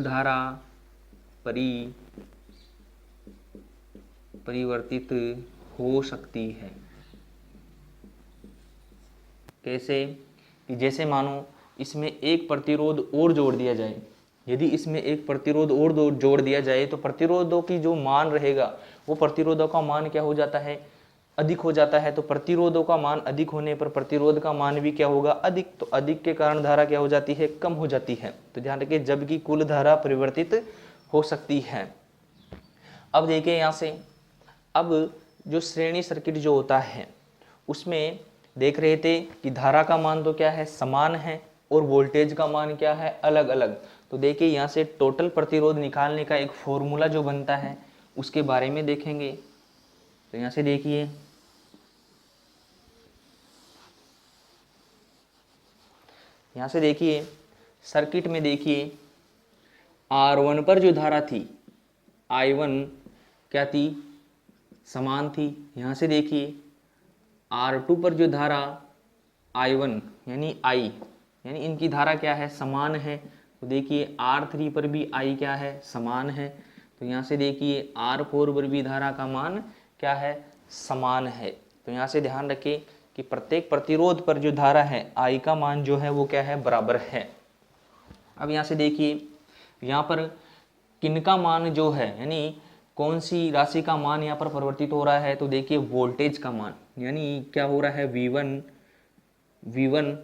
धारा परिवर्तित हो सकती है। कैसे? कि जैसे मानो इसमें एक प्रतिरोध और जोड़ दिया जाए, यदि इसमें एक प्रतिरोध और जोड़ दिया जाए तो प्रतिरोधों की जो मान रहेगा वो प्रतिरोधों का मान क्या हो जाता है, अधिक हो जाता है। तो प्रतिरोधों का मान अधिक होने पर प्रतिरोध का मान भी क्या होगा, अधिक। तो अधिक के कारण धारा क्या हो जाती है, कम हो जाती है। तो ध्यान रखिए, जबकि कुल धारा परिवर्तित हो सकती है। अब देखिए यहाँ से, अब जो श्रेणी सर्किट जो होता है उसमें देख रहे थे कि धारा का मान तो क्या है, समान है, और वोल्टेज का मान क्या है, अलग अलग। तो देखिए यहाँ से टोटल प्रतिरोध निकालने का एक फॉर्मूला जो बनता है उसके बारे में देखेंगे। तो यहाँ से देखिए, यहाँ से देखिए सर्किट में देखिए R1 पर जो धारा थी I1 क्या थी, समान थी। यहाँ से देखिए R2 पर जो धारा I1 यानी I, यानी इनकी धारा क्या है, समान है। तो देखिए R3 पर भी I क्या है, समान है। तो यहाँ से देखिए R4 पर भी धारा का मान क्या है, समान है। तो यहाँ से ध्यान रखें कि प्रत्येक प्रतिरोध पर जो धारा है I का मान जो है वो क्या है, बराबर है। अब यहाँ से देखिए यहाँ पर किनका मान जो है, यानी कौन सी राशि का मान यहाँ पर परिवर्तित हो रहा है। तो देखिए वोल्टेज का मान, यानी क्या हो रहा है, V1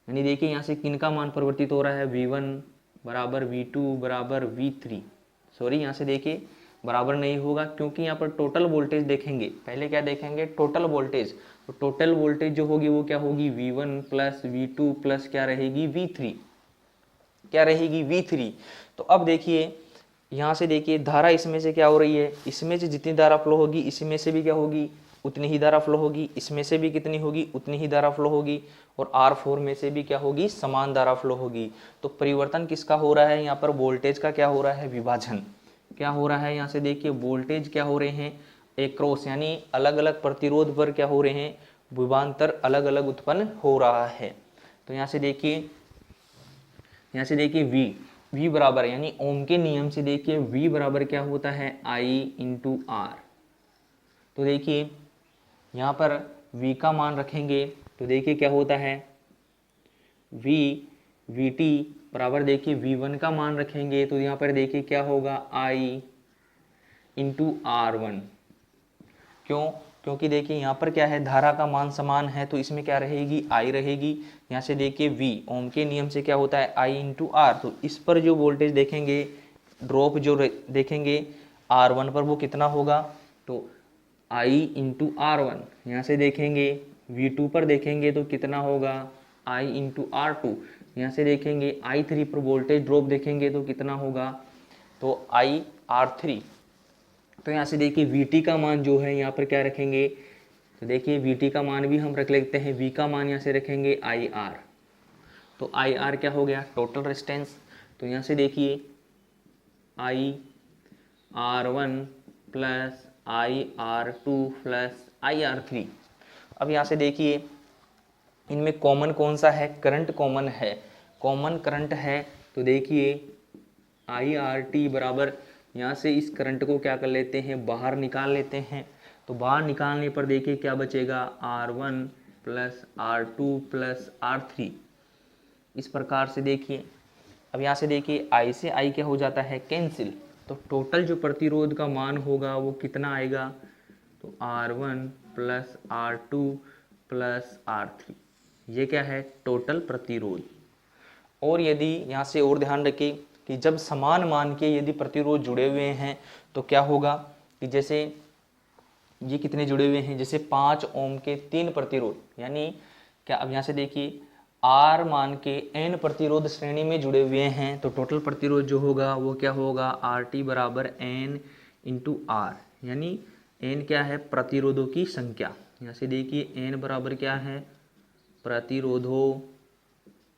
यानी देखिए यहाँ से किनका मान परिवर्तित हो रहा है, V1 बराबर V2 बराबर V3। सॉरी, यहाँ से देखिए बराबर नहीं होगा, क्योंकि यहाँ पर टोटल वोल्टेज देखेंगे। पहले क्या देखेंगे, टोटल वोल्टेज। तो टोटल वोल्टेज जो होगी वो क्या होगी, V1 प्लस V2 प्लस क्या रहेगी, V3, क्या रहेगी, V3। तो अब देखिए यहाँ से देखिए धारा इसमें से क्या हो रही है, इसमें से जितनी धारा फ्लो होगी इसमें से भी क्या होगी, उतनी ही धारा फ्लो होगी। इसमें से भी कितनी होगी, उतनी ही धारा फ्लो होगी। और R4 में से भी क्या होगी, समान धारा फ्लो होगी। तो परिवर्तन किसका हो रहा है, यहाँ पर वोल्टेज का क्या हो रहा है, विभाजन क्या हो रहा है। यहाँ से देखिए वोल्टेज क्या हो रहे हैं, एक्रॉस, यानी अलग अलग प्रतिरोध पर क्या हो रहे हैं, विभवांतर अलग अलग उत्पन्न हो रहा है। तो यहाँ से देखिए V बराबर, यानी ओम के नियम से देखिए V बराबर क्या होता है, I इंटू R। तो देखिए यहाँ पर V का मान रखेंगे तो देखिए क्या होता है, VT बराबर देखिए V1 का मान रखेंगे तो यहाँ पर देखिए क्या होगा, I इंटू R1। क्यों, क्योंकि देखिए यहाँ पर क्या है, धारा का मान समान है तो इसमें क्या रहेगी, I रहेगी। यहाँ से देखिए V ओम के नियम से क्या होता है, I इंटू R। तो इस पर जो वोल्टेज देखेंगे, ड्रॉप जो देखेंगे R1 पर वो कितना होगा, तो I इंटू R1। यहाँ से देखेंगे V2 पर देखेंगे तो कितना होगा, I इंटू R2। यहाँ से देखेंगे I3 पर वोल्टेज ड्रॉप देखेंगे तो कितना होगा, तो I R3। तो यहाँ से देखिए VT का मान जो है यहाँ पर क्या रखेंगे, तो देखिए VT का मान भी हम रख लेते हैं, V का मान यहाँ से रखेंगे IR। तो IR क्या हो गया, टोटल रेजिस्टेंस। तो यहाँ से देखिए IR1 plus IR2 plus IR3। अब यहाँ से देखिए इनमें कॉमन कौन सा है, करंट कॉमन है, कॉमन करंट है। तो देखिए IRT बराबर, यहाँ से इस करंट को क्या कर लेते हैं, बाहर निकाल लेते हैं। तो बाहर निकालने पर देखिए क्या बचेगा, R1 plus R2 plus R3। इस प्रकार से देखिए, अब यहाँ से देखिए I से I क्या हो जाता है, कैंसिल। तो टोटल जो प्रतिरोध का मान होगा वो कितना आएगा, तो R1 plus R2 plus R3। ये क्या है, टोटल प्रतिरोध। और यदि यहाँ से और ध्यान रखें कि जब समान मान के यदि प्रतिरोध जुड़े हुए हैं तो क्या होगा, कि जैसे ये कितने जुड़े हुए हैं, जैसे 5 ओम के 3 प्रतिरोध, यानी क्या, अब यहाँ से देखिए R मान के N प्रतिरोध श्रेणी में जुड़े हुए हैं तो टोटल प्रतिरोध जो होगा वो क्या होगा, RT बराबर N इंटू R, यानी N क्या है, प्रतिरोधों की संख्या। यहाँ से देखिए N बराबर क्या है,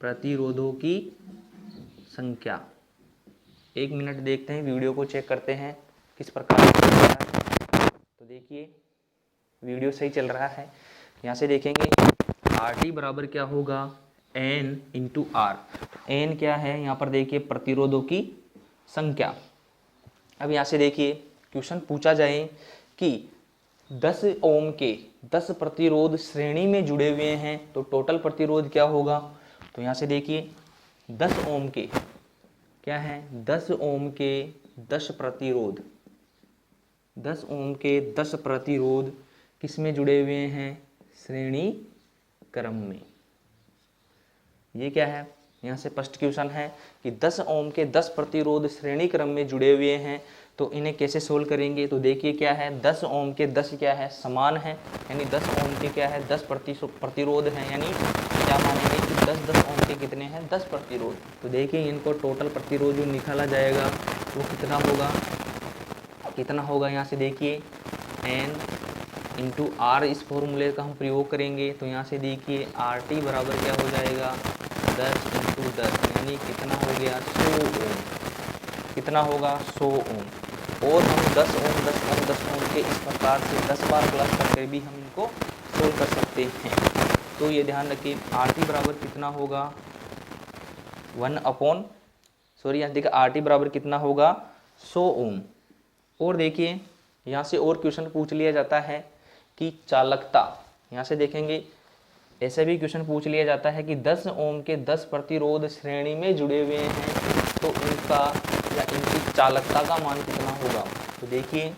प्रतिरोधों की संख्या। एक मिनट देखते हैं, वीडियो को चेक करते हैं किस प्रकार से चल रहा है। तो देखिए वीडियो सही चल रहा है। यहाँ से देखेंगे RT बराबर क्या होगा, N इंटू R। N क्या है, यहाँ पर देखिए प्रतिरोधों की संख्या। अब यहाँ से देखिए क्वेश्चन पूछा जाए कि 10 ओम के 10 प्रतिरोध श्रेणी में जुड़े हुए हैं तो टोटल प्रतिरोध क्या होगा। तो यहाँ से देखिए 10 ओम के क्या है, 10 ओम के 10 प्रतिरोध, 10 ओम के 10 प्रतिरोध किस में जुड़े हुए हैं, श्रेणी क्रम में। ये क्या है, यहाँ से फर्स्ट क्वेश्चन है कि 10 ओम के 10 प्रतिरोध श्रेणी क्रम में जुड़े हुए हैं तो इन्हें कैसे सोल्व करेंगे। तो देखिए क्या है, 10 ओम के 10 क्या है, समान है, यानी 10 ओम के क्या है 10 प्रतिरोध हैं, यानी क्या मानेंगे कि 10 ओम के कितने हैं 10 प्रतिरोध। तो देखिए इनको टोटल प्रतिरोध जो निकाला जाएगा वो कितना होगा, यहाँ से देखिए n इंटू आर, इस फॉर्मूले का हम प्रयोग करेंगे। तो यहाँ से देखिए आर टी बराबर क्या हो जाएगा 10 इंटू 10, यानी कितना हो गया 100 ओम, कितना होगा 100 ओम। और हम 10 ओम 10 ओम 10 ओम के इस प्रकार से 10 बार प्लस करके भी हम इनको सोल्व कर सकते हैं। तो ये ध्यान रखिए आर टी बराबर कितना होगा 1 अपॉन यहाँ देखिए आर टी बराबर कितना होगा 100 ओम। और देखिए यहाँ से और क्वेश्चन पूछ लिया जाता है कि चालकता, यहाँ से देखेंगे ऐसे भी क्वेश्चन पूछ लिया जाता है कि 10 ओम के 10 प्रतिरोध श्रेणी में जुड़े हुए हैं तो इनका या इनकी चालकता का मान कितना होगा। तो देखिए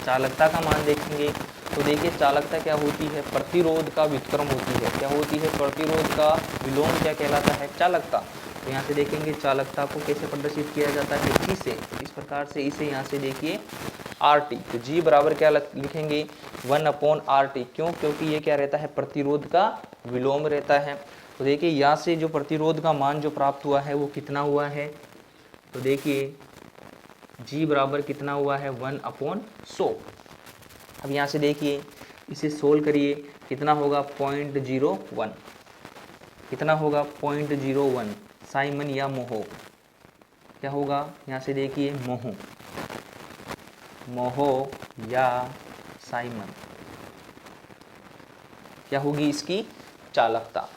चालकता का मान देखेंगे तो देखिए चालकता क्या होती है, प्रतिरोध का व्युत्क्रम होती है, क्या होती है, प्रतिरोध का विलोम क्या कहलाता है, चालकता। तो यहाँ से देखेंगे चालकता को कैसे प्रदर्शित किया जाता है, इसे इस प्रकार से, इसे यहाँ से देखिए आर टी। तो जी बराबर क्या लिखेंगे 1 अपॉन आर टी, क्यों, क्योंकि ये क्या रहता है प्रतिरोध का विलोम रहता है। तो देखिए यहाँ से जो प्रतिरोध का मान जो प्राप्त हुआ है वो कितना हुआ है, तो देखिए जी बराबर कितना हुआ है 1 अपॉन 100। अब यहाँ से देखिए इसे सोल्व करिए, कितना होगा 0.01, कितना होगा 0.01 साइमन या मोहो, क्या होगा यहाँ से देखिए मोहो या साइमन क्या होगी इसकी चालकता।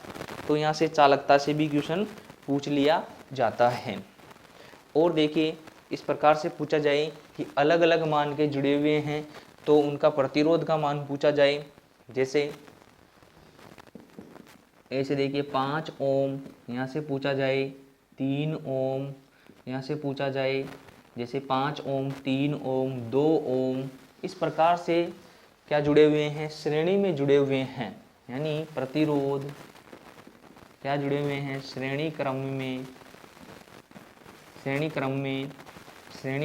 तो यहाँ से चालकता से भी क्वेश्चन पूछ लिया जाता है। और देखिए इस प्रकार से पूछा जाए कि अलग अलग मान के जुड़े हुए हैं तो उनका प्रतिरोध का मान पूछा जाए, जैसे ऐसे देखिए 5 ओम, यहाँ से पूछा जाए 3 ओम, यहाँ से पूछा जाए जैसे 5 ओम 3 ओम 2 ओम, इस प्रकार से क्या जुड़े हुए हैं, श्रेणी में जुड़े हुए हैं, यानी प्रतिरोध क्या जुड़े हुए हैं श्रेणी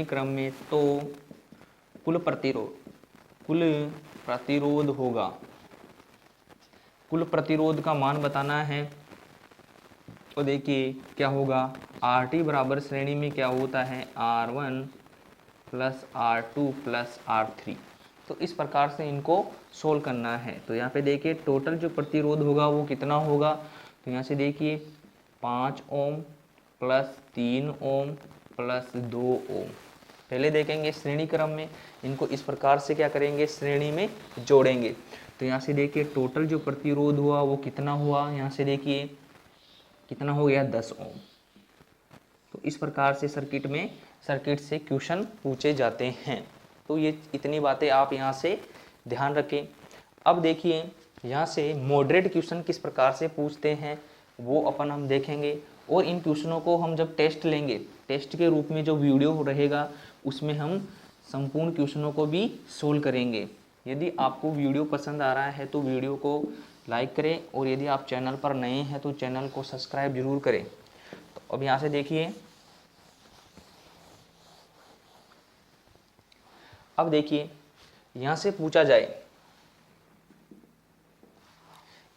क्रम में तो कुल प्रतिरोध होगा, कुल प्रतिरोध का मान बताना है। तो देखिए क्या होगा आर टी बराबर श्रेणी में क्या होता है R1 plus R2 plus R3। तो इस प्रकार से इनको सोल्व करना है। तो यहाँ पे देखिए टोटल जो प्रतिरोध होगा वो कितना होगा, तो यहाँ से देखिए 5 ओम प्लस 3 ओम प्लस 2 ओम। पहले देखेंगे श्रेणी क्रम में, इनको इस प्रकार से क्या करेंगे श्रेणी में जोड़ेंगे। तो यहाँ से देखिए टोटल जो प्रतिरोध हुआ वो कितना हुआ, यहाँ से देखिए कितना हो गया 10 ओम। तो इस प्रकार से सर्किट से क्वेश्चन पूछे जाते हैं। तो ये इतनी बातें आप यहाँ से ध्यान रखें। अब देखिए यहाँ से मॉडरेट क्वेश्चन किस प्रकार से पूछते हैं वो अपन हम देखेंगे। और इन क्वेश्चनों को हम जब टेस्ट लेंगे, टेस्ट के रूप में जो वीडियो रहेगा उसमें हम संपूर्ण क्वेश्चनों को भी सोल्व करेंगे। यदि आपको वीडियो पसंद आ रहा है तो वीडियो को लाइक करें, और यदि आप चैनल पर नए हैं तो चैनल को सब्सक्राइब जरूर करें। तो अब यहाँ से देखिए, अब देखिए यहाँ से पूछा जाए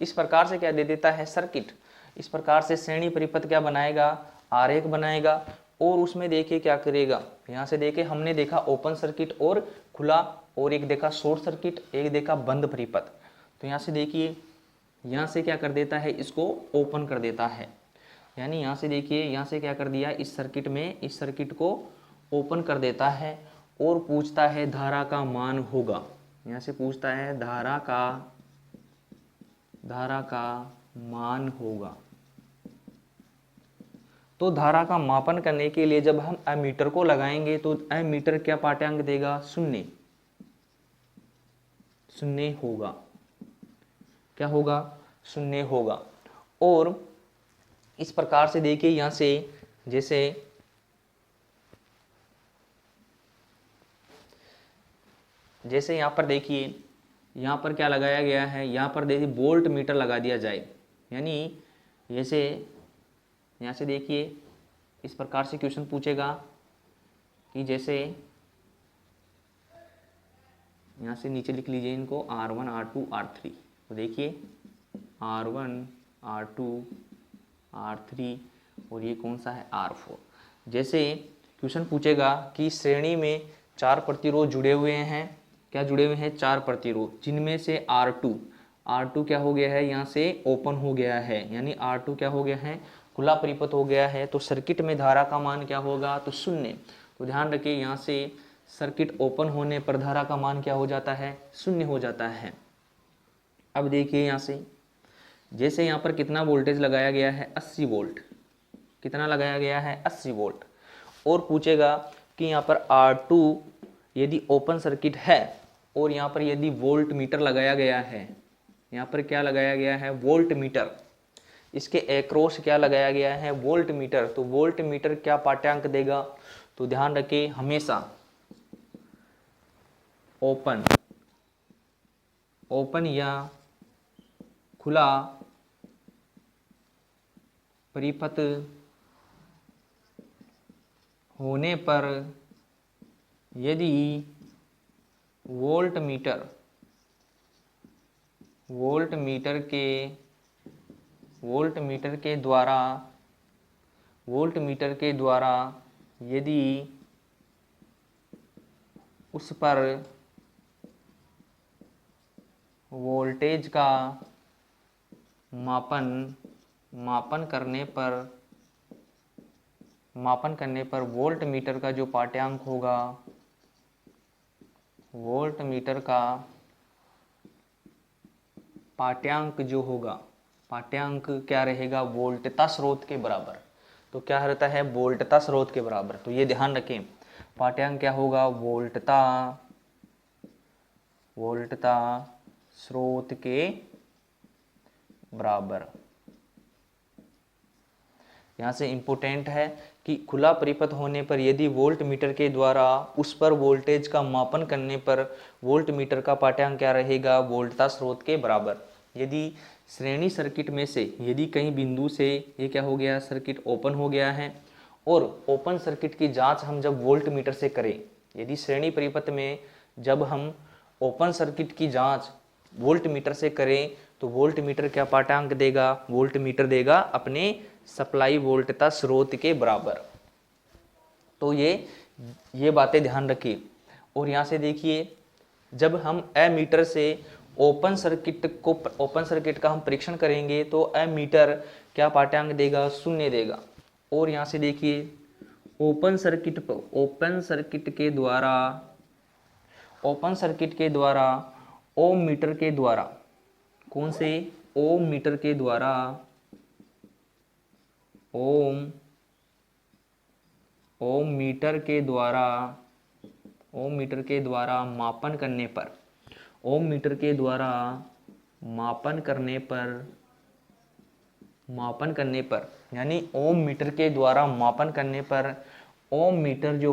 इस प्रकार से क्या दे देता है सर्किट, इस प्रकार से श्रेणी परिपथ क्या बनाएगा, आरेख बनाएगा, और उसमें देखिए क्या करेगा। यहाँ से देखिए हमने देखा ओपन सर्किट और खुला, और एक देखा शॉर्ट सर्किट, एक देखा बंद परिपथ। तो यहाँ से देखिए यहाँ से क्या कर देता है, इसको ओपन कर देता है, यानी यहाँ से देखिए यहाँ से क्या कर दिया, इस सर्किट में इस सर्किट को ओपन कर देता है और पूछता है धारा का मान होगा। यहाँ से पूछता है धारा का मान होगा। तो धारा का मापन करने के लिए जब हम एमीटर को लगाएंगे तो एमीटर क्या पाठ्यांक देगा? शून्य, शून्य होगा। क्या होगा? शून्य होगा। और इस प्रकार से देखिए यहां से जैसे यहां पर देखिए, यहां पर क्या लगाया गया है? यहां पर देखिए वोल्ट मीटर लगा दिया जाए, यानी जैसे यहां से देखिए इस प्रकार से क्वेश्चन पूछेगा कि जैसे यहाँ से नीचे लिख लीजिए इनको R1 R2 R3। तो देखिए R1 R2 R3 और ये कौन सा है? R4। जैसे क्वेश्चन पूछेगा कि श्रेणी में 4 प्रतिरोध जुड़े हुए हैं। क्या जुड़े हुए हैं? 4 प्रतिरोध, जिनमें से R2 क्या हो गया है? यहाँ से ओपन हो गया है, यानी R2 क्या हो गया है? खुला परिपथ हो गया है। तो सर्किट में धारा का मान क्या होगा? तो शून्य। तो ध्यान रखिए यहाँ से सर्किट ओपन होने पर धारा का मान क्या हो जाता है? शून्य हो जाता है। अब देखिए यहाँ से जैसे यहाँ पर कितना वोल्टेज लगाया गया है? 80 वोल्ट। कितना लगाया गया है? 80 वोल्ट। और पूछेगा कि यहाँ पर R2 यदि ओपन सर्किट है और यहाँ पर यदि वोल्ट मीटर लगाया गया है, यहाँ पर क्या लगाया गया है? Volt meter. इसके एक्रॉस क्या लगाया गया है? Volt meter. तो वोल्ट मीटर क्या पाठ्यांक देगा? तो ध्यान रखिए हमेशा ओपन या खुला परिपथ होने पर यदि वोल्ट मीटर के द्वारा यदि उस पर वोल्टेज का मापन करने पर वोल्ट मीटर का जो पाठ्यांक होगा, वोल्ट मीटर का पाठ्यांक जो होगा, पाठ्यांक क्या रहेगा? वोल्टता स्रोत के बराबर। तो क्या रहता है? वोल्टता स्रोत के बराबर। तो ये ध्यान रखें, पाठ्यांक क्या होगा? वोल्टता स्रोत के बराबर। यहाँ से इम्पोर्टेंट है कि खुला परिपथ होने पर यदि वोल्ट मीटर के द्वारा उस पर वोल्टेज का मापन करने पर वोल्ट मीटर का पाठ्यांक क्या रहेगा? वोल्टता स्रोत के बराबर। यदि श्रेणी सर्किट में से यदि कहीं बिंदु से ये क्या हो गया? सर्किट ओपन हो गया है और ओपन सर्किट की जांच हम जब वोल्ट मीटर से करें, यदि श्रेणी परिपथ में जब हम ओपन सर्किट की जांच वोल्ट मीटर से करें तो वोल्ट मीटर क्या पाठ्यांक देगा? वोल्ट मीटर देगा अपने सप्लाई वोल्टता स्रोत के बराबर। तो ये बातें ध्यान रखिए। और यहाँ से देखिए जब हम एमीटर से ओपन सर्किट का हम परीक्षण करेंगे तो एमीटर क्या पाठ्यांक देगा? शून्य देगा। और यहाँ से देखिए ओपन सर्किट के द्वारा ओम मीटर के द्वारा, कौन से? ओम मीटर के द्वारा ओम मीटर के द्वारा मापन करने पर यानी ओम मीटर के द्वारा मापन करने पर ओम मीटर जो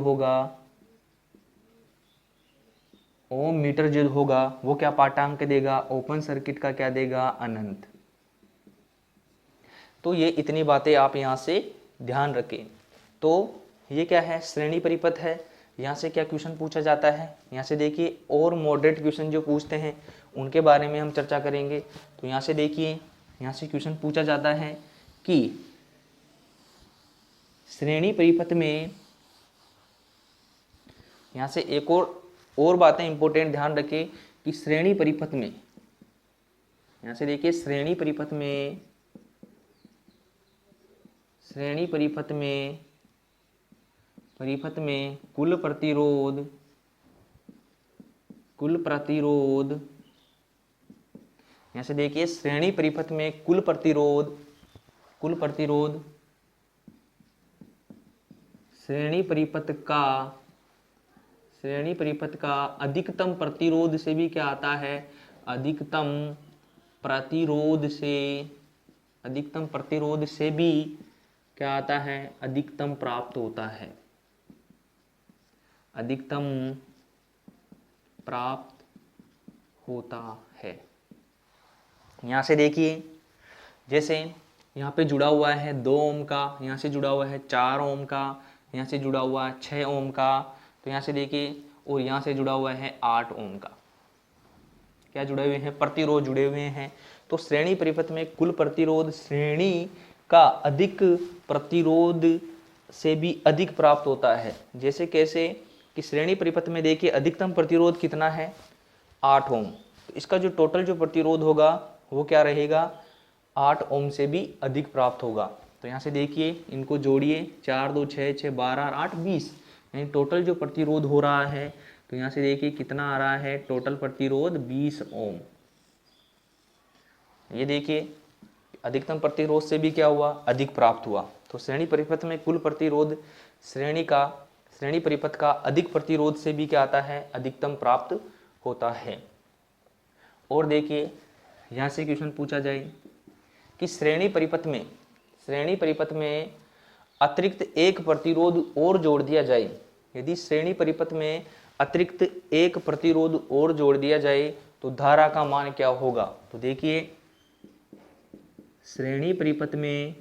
होगा वो क्या पाठ्यांक देगा? ओपन सर्किट का क्या देगा? अनंत। तो ये इतनी बातें आप यहाँ से ध्यान रखें। तो ये क्या है? श्रेणी परिपथ है। यहाँ से क्या क्वेश्चन पूछा जाता है? यहाँ से देखिए और मॉडरेट क्वेश्चन जो पूछते हैं उनके बारे में हम चर्चा करेंगे। तो यहाँ से देखिए यहाँ से क्वेश्चन पूछा जाता है कि श्रेणी परिपथ में, यहाँ से एक और बातें इंपॉर्टेंट ध्यान रखें कि श्रेणी परिपथ में, यहाँ से देखिए श्रेणी परिपथ में कुल प्रतिरोध, यहाँ से देखिए श्रेणी परिपथ में कुल प्रतिरोध श्रेणी परिपथ का अधिकतम प्रतिरोध से भी क्या आता है, अधिकतम प्रतिरोध से भी क्या आता है, अधिकतम प्राप्त होता है, अधिकतम प्राप्त होता है। यहां से देखिए, जैसे यहाँ पे जुड़ा हुआ है 2 ओम का, यहाँ से जुड़ा हुआ है 4 ओम का, यहाँ से जुड़ा हुआ है 6 ओम का, तो यहाँ से देखिए, और यहाँ से जुड़ा हुआ है 8 ओम का, क्या जुड़े हुए हैं, प्रतिरोध जुड़े हुए हैं। तो श्रेणी परिपथ में कुल प्रतिरोध श्रेणी का अधिक प्रतिरोध से भी अधिक प्राप्त होता है। जैसे कैसे कि श्रेणी परिपथ में देखिए अधिकतम प्रतिरोध कितना है, 8 ओम, तो इसका जो टोटल जो प्रतिरोध होगा वो क्या रहेगा, 8 ओम से भी अधिक प्राप्त होगा। तो यहाँ से देखिए, इनको जोड़िए, 4 2 6 6 12 8 20, यानी टोटल जो प्रतिरोध हो रहा है, तो यहाँ से देखिए कितना आ रहा है, टोटल प्रतिरोध 20 ओम। ये देखिए अधिकतम प्रतिरोध से भी क्या हुआ, अधिक प्राप्त हुआ। तो श्रेणी परिपथ में कुल प्रतिरोध श्रेणी परिपथ का अधिक प्रतिरोध से भी क्या आता है, अधिकतम प्राप्त होता है। और देखिए यहाँ से क्वेश्चन पूछा जाए कि श्रेणी परिपथ में अतिरिक्त एक प्रतिरोध और जोड़ दिया जाए, यदि श्रेणी परिपथ में अतिरिक्त एक प्रतिरोध और जोड़ दिया जाए तो धारा का मान क्या होगा। तो देखिए, श्रेणी परिपथ में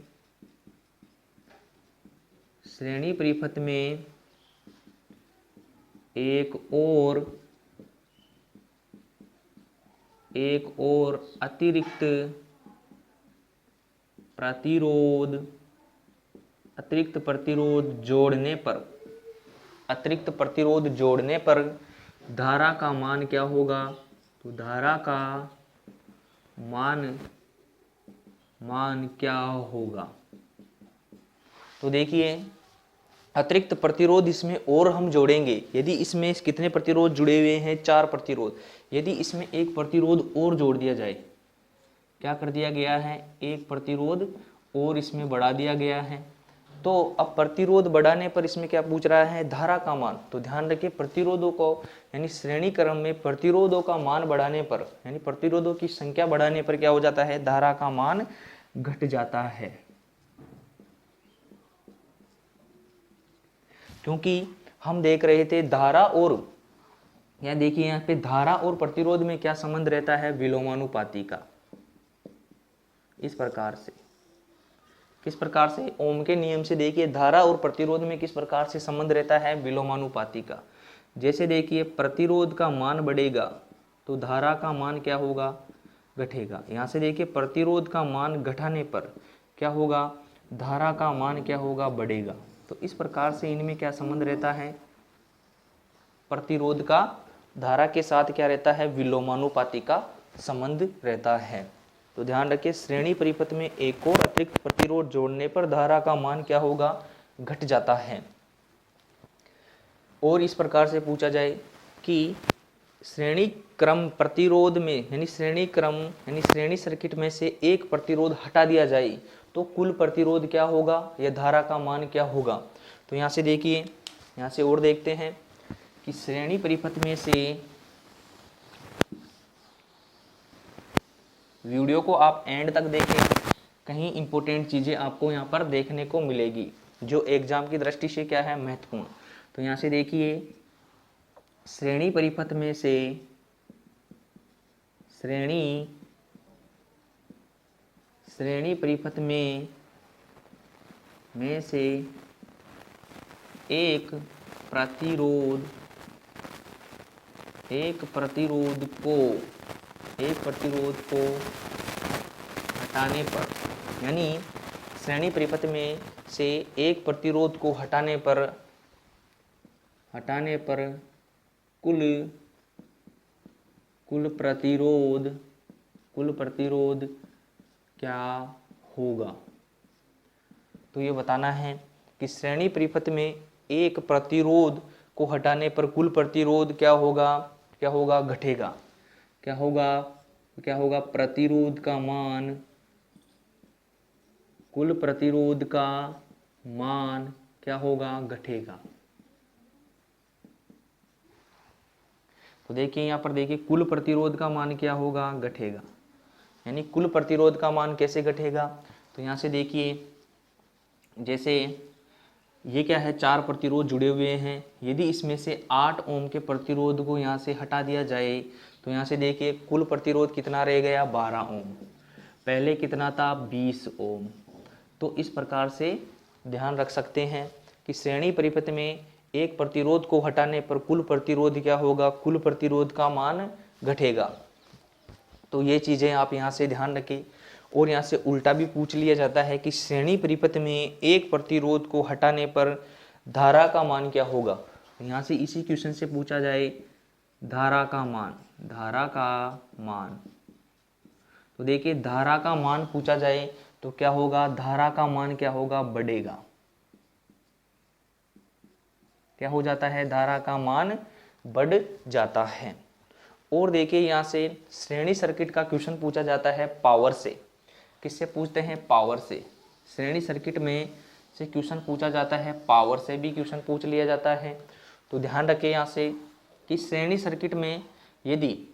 एक और अतिरिक्त प्रतिरोध जोड़ने पर धारा का मान क्या होगा। तो धारा का मान क्या होगा। तो देखिए अतिरिक्त प्रतिरोध इसमें और हम जोड़ेंगे, यदि इसमें कितने प्रतिरोध जुड़े हुए हैं, 4 प्रतिरोध, यदि इसमें एक प्रतिरोध और जोड़ दिया जाए, क्या कर दिया गया है, एक प्रतिरोध और इसमें बढ़ा दिया गया है, तो अब प्रतिरोध बढ़ाने पर इसमें क्या पूछ रहा है, धारा का मान। तो ध्यान रखिए प्रतिरोधों को, यानी श्रेणी क्रम में प्रतिरोधों का मान बढ़ाने पर, यानी प्रतिरोधों की संख्या बढ़ाने पर क्या हो जाता है, धारा का मान घट जाता है। क्योंकि हम देख रहे थे धारा और, या देखिए यहाँ पे धारा और प्रतिरोध में क्या संबंध रहता है, विलोमानुपाती का। इस प्रकार से, किस प्रकार से, ओम के नियम से देखिए धारा और प्रतिरोध में किस प्रकार से संबंध रहता है, विलोमानुपाती का। जैसे देखिए प्रतिरोध का मान बढ़ेगा तो धारा का मान क्या होगा, घटेगा। यहाँ से देखिए प्रतिरोध का मान घटाने पर क्या होगा, धारा का मान क्या होगा, बढ़ेगा। तो इस प्रकार से इनमें क्या संबंध रहता है, प्रतिरोध का धारा के साथ क्या रहता है, विलोमानुपाती का संबंध रहता है। तो ध्यान रखिए श्रेणी परिपथ में एक और अतिरिक्त प्रतिरोध जोड़ने पर धारा का मान क्या होगा, घट जाता है। और इस प्रकार से पूछा जाए कि श्रेणी क्रम प्रतिरोध में, यानी श्रेणी सर्किट में से एक प्रतिरोध हटा दिया जाए तो कुल प्रतिरोध क्या होगा, या धारा का मान क्या होगा। तो यहाँ से देखिए, यहाँ से और देखते हैं कि श्रेणी परिपथ में से, वीडियो को आप एंड तक देखें, कहीं इंपॉर्टेंट चीज़ें आपको यहाँ पर देखने को मिलेगी जो एग्जाम की दृष्टि से क्या है, महत्वपूर्ण। तो यहाँ से देखिए श्रेणी परिपथ में से श्रेणी परिपथ में से एक प्रतिरोध को हटाने पर, यानी श्रेणी परिपथ में से एक प्रतिरोध को हटाने पर कुल प्रतिरोध क्या होगा। तो ये बताना है कि श्रेणी परिपथ में एक प्रतिरोध को हटाने पर कुल प्रतिरोध क्या होगा, घटेगा। क्या होगा, प्रतिरोध का मान, कुल प्रतिरोध का मान क्या होगा, घटेगा। तो देखिए यहाँ पर देखिए कुल प्रतिरोध का मान क्या होगा, घटेगा। यानी कुल प्रतिरोध का मान कैसे घटेगा, तो यहाँ से देखिए जैसे ये क्या है, 4 प्रतिरोध जुड़े हुए हैं। यदि इसमें से 8 ओम के प्रतिरोध को यहाँ से हटा दिया जाए तो यहाँ से देखिए कुल प्रतिरोध कितना रह गया, 12 ओम। पहले कितना था, 20 ओम। तो इस प्रकार से ध्यान रख सकते हैं कि श्रेणी परिपथ में एक प्रतिरोध को हटाने पर कुल प्रतिरोध क्या होगा, कुल प्रतिरोध का मान घटेगा। तो ये चीज़ें आप यहाँ से ध्यान रखें। और यहाँ से उल्टा भी पूछ लिया जाता है कि श्रेणी परिपथ में एक प्रतिरोध को हटाने पर धारा का मान क्या होगा। यहाँ से इसी क्वेश्चन से पूछा जाए धारा का मान, धारा का मान। तो देखिए धारा का मान पूछा जाए तो क्या होगा, धारा का मान क्या होगा, बढ़ेगा। क्या हो जाता है, धारा का मान बढ़ जाता है। और देखिए यहाँ से श्रेणी सर्किट का क्वेश्चन पूछा जाता है पावर से। किससे पूछते हैं, पावर से। श्रेणी सर्किट में से क्वेश्चन पूछा जाता है, पावर से भी क्वेश्चन पूछ लिया जाता है। तो ध्यान रखें यहाँ से कि श्रेणी सर्किट में यदि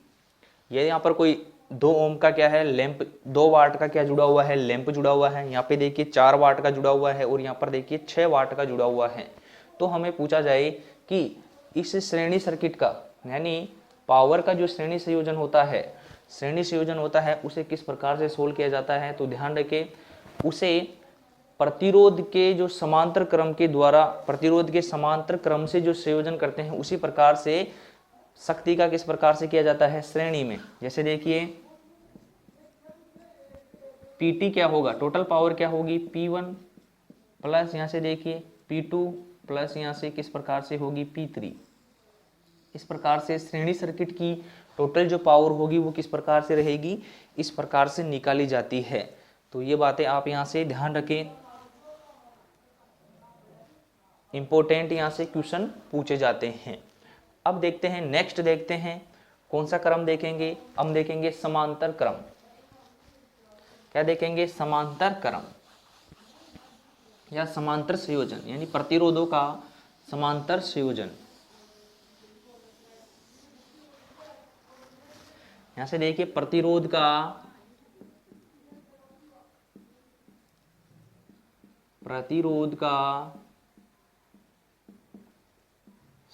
ये यहाँ पर कोई 2 ओम का क्या है, लैंप, 2 वाट का क्या जुड़ा हुआ है, लैंप जुड़ा हुआ है। यहाँ पे देखिए 4 वाट का जुड़ा हुआ है और यहाँ पर देखिए 6 वाट का जुड़ा हुआ है। तो हमें पूछा जाए कि इस श्रेणी सर्किट का यानी पावर का जो श्रेणी संयोजन होता है, श्रेणी संयोजन होता है, उसे किस प्रकार से सोल्व किया जाता है। तो ध्यान रखें, उसे प्रतिरोध के जो समांतर क्रम के द्वारा, प्रतिरोध के समांतर क्रम से जो संयोजन करते हैं, उसी प्रकार से शक्ति का किस प्रकार से किया जाता है, श्रेणी में। जैसे देखिए P क्या होगा, टोटल पावर क्या होगी, P1 प्लस यहाँ से देखिए P2 प्लस यहाँ से किस प्रकार से होगी, P3। इस प्रकार से श्रेणी सर्किट की टोटल जो पावर होगी वो किस प्रकार से रहेगी, इस प्रकार से निकाली जाती है। तो ये बातें आप यहाँ से ध्यान रखें, इंपॉर्टेंट यहाँ से क्वेश्चन पूछे जाते हैं। अब देखते हैं, नेक्स्ट देखते हैं कौन सा क्रम देखेंगे, हम देखेंगे समांतर क्रम। क्या देखेंगे, समांतर क्रम या समांतर संयोजन, यानी प्रतिरोधों का समांतर संयोजन। यहां से देखिए प्रतिरोध का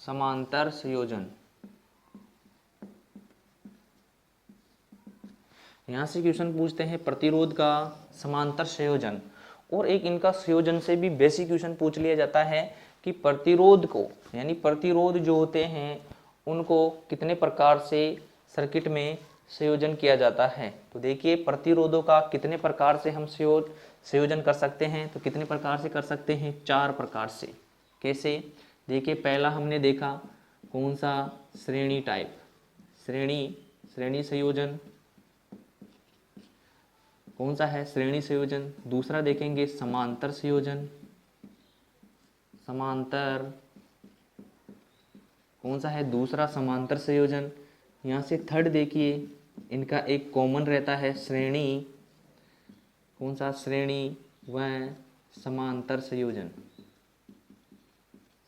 समांतर संयोजन। यहां से क्वेश्चन पूछते हैं प्रतिरोध का समांतर संयोजन। और एक इनका संयोजन से भी बेसिक क्वेश्चन पूछ लिया जाता है कि प्रतिरोध को, यानी प्रतिरोध जो होते हैं उनको कितने प्रकार से सर्किट में संयोजन किया जाता है। तो देखिए प्रतिरोधों का कितने प्रकार से हम संयोजन कर सकते हैं, तो कितने प्रकार से कर सकते हैं, 4 प्रकार से। कैसे, देखिए पहला हमने देखा कौन सा, श्रेणी टाइप, श्रेणी संयोजन। कौन सा है, श्रेणी संयोजन। दूसरा देखेंगे समांतर संयोजन, समांतर। कौन सा है, दूसरा समांतर संयोजन। यहाँ से थर्ड देखिए इनका एक कॉमन रहता है, श्रेणी। कौन सा, श्रेणी व समांतर संयोजन,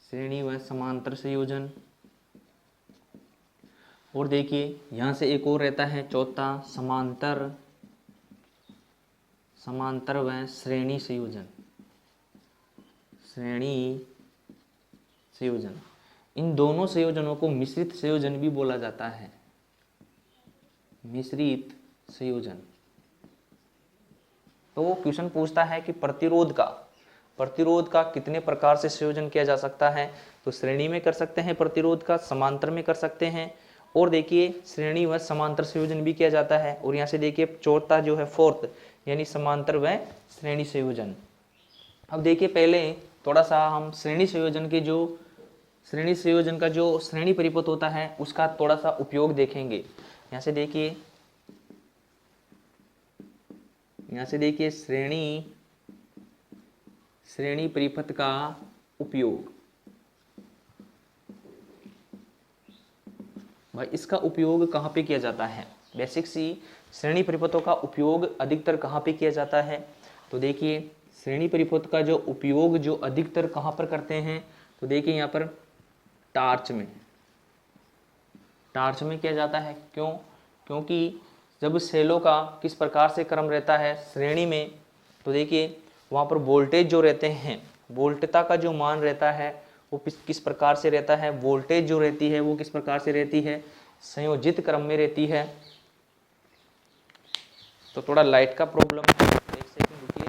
श्रेणी व समांतर संयोजन। और देखिए यहाँ से एक और रहता है चौथा, समांतर व श्रेणी संयोजन, श्रेणी संयोजन। इन दोनों संयोजनों को मिश्रित संयोजन भी बोला जाता है, मिश्रित संयोजन। तो क्वेश्चन पूछता है कि प्रतिरोध का कितने प्रकार से संयोजन किया जा सकता है। तो श्रेणी में कर सकते हैं प्रतिरोध का, समांतर में कर सकते हैं, और देखिए श्रेणी व समांतर संयोजन भी किया जाता है। और यहाँ से देखिए चौथा जो है फोर्थ, यानी समांतर व श्रेणी संयोजन। अब देखिए पहले थोड़ा सा हम श्रेणी संयोजन का जो श्रेणी परिपथ होता है उसका थोड़ा सा उपयोग देखेंगे। यहाँ से देखिए श्रेणी परिपथ का उपयोग। भाई इसका उपयोग कहाँ पे किया जाता है, बेसिक सी श्रेणी परिपथों का उपयोग अधिकतर कहाँ पे किया जाता है। तो देखिए श्रेणी परिपथ का जो उपयोग जो अधिकतर कहाँ पर करते हैं, तो देखिए यहाँ पर टार्च में किया जाता है। क्यों? क्योंकि जब सेलों का किस प्रकार से क्रम रहता है श्रेणी में, तो देखिए वहाँ पर वोल्टेज जो रहते हैं, वोल्टता का जो मान रहता है वो किस प्रकार से रहता है, वोल्टेज जो रहती है वो किस प्रकार से रहती है, संयोजित क्रम में रहती है। तो थोड़ा लाइट का प्रॉब्लम है, एक सेकंड रुकिए।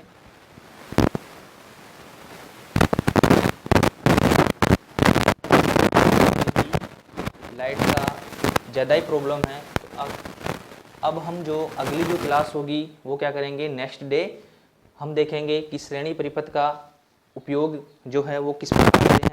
लाइट का ज़्यादा ही प्रॉब्लम है। तो अब हम जो अगली जो क्लास होगी वो क्या करेंगे, नेक्स्ट डे हम देखेंगे कि श्रेणी परिपथ का उपयोग जो है वो किस प्रकार से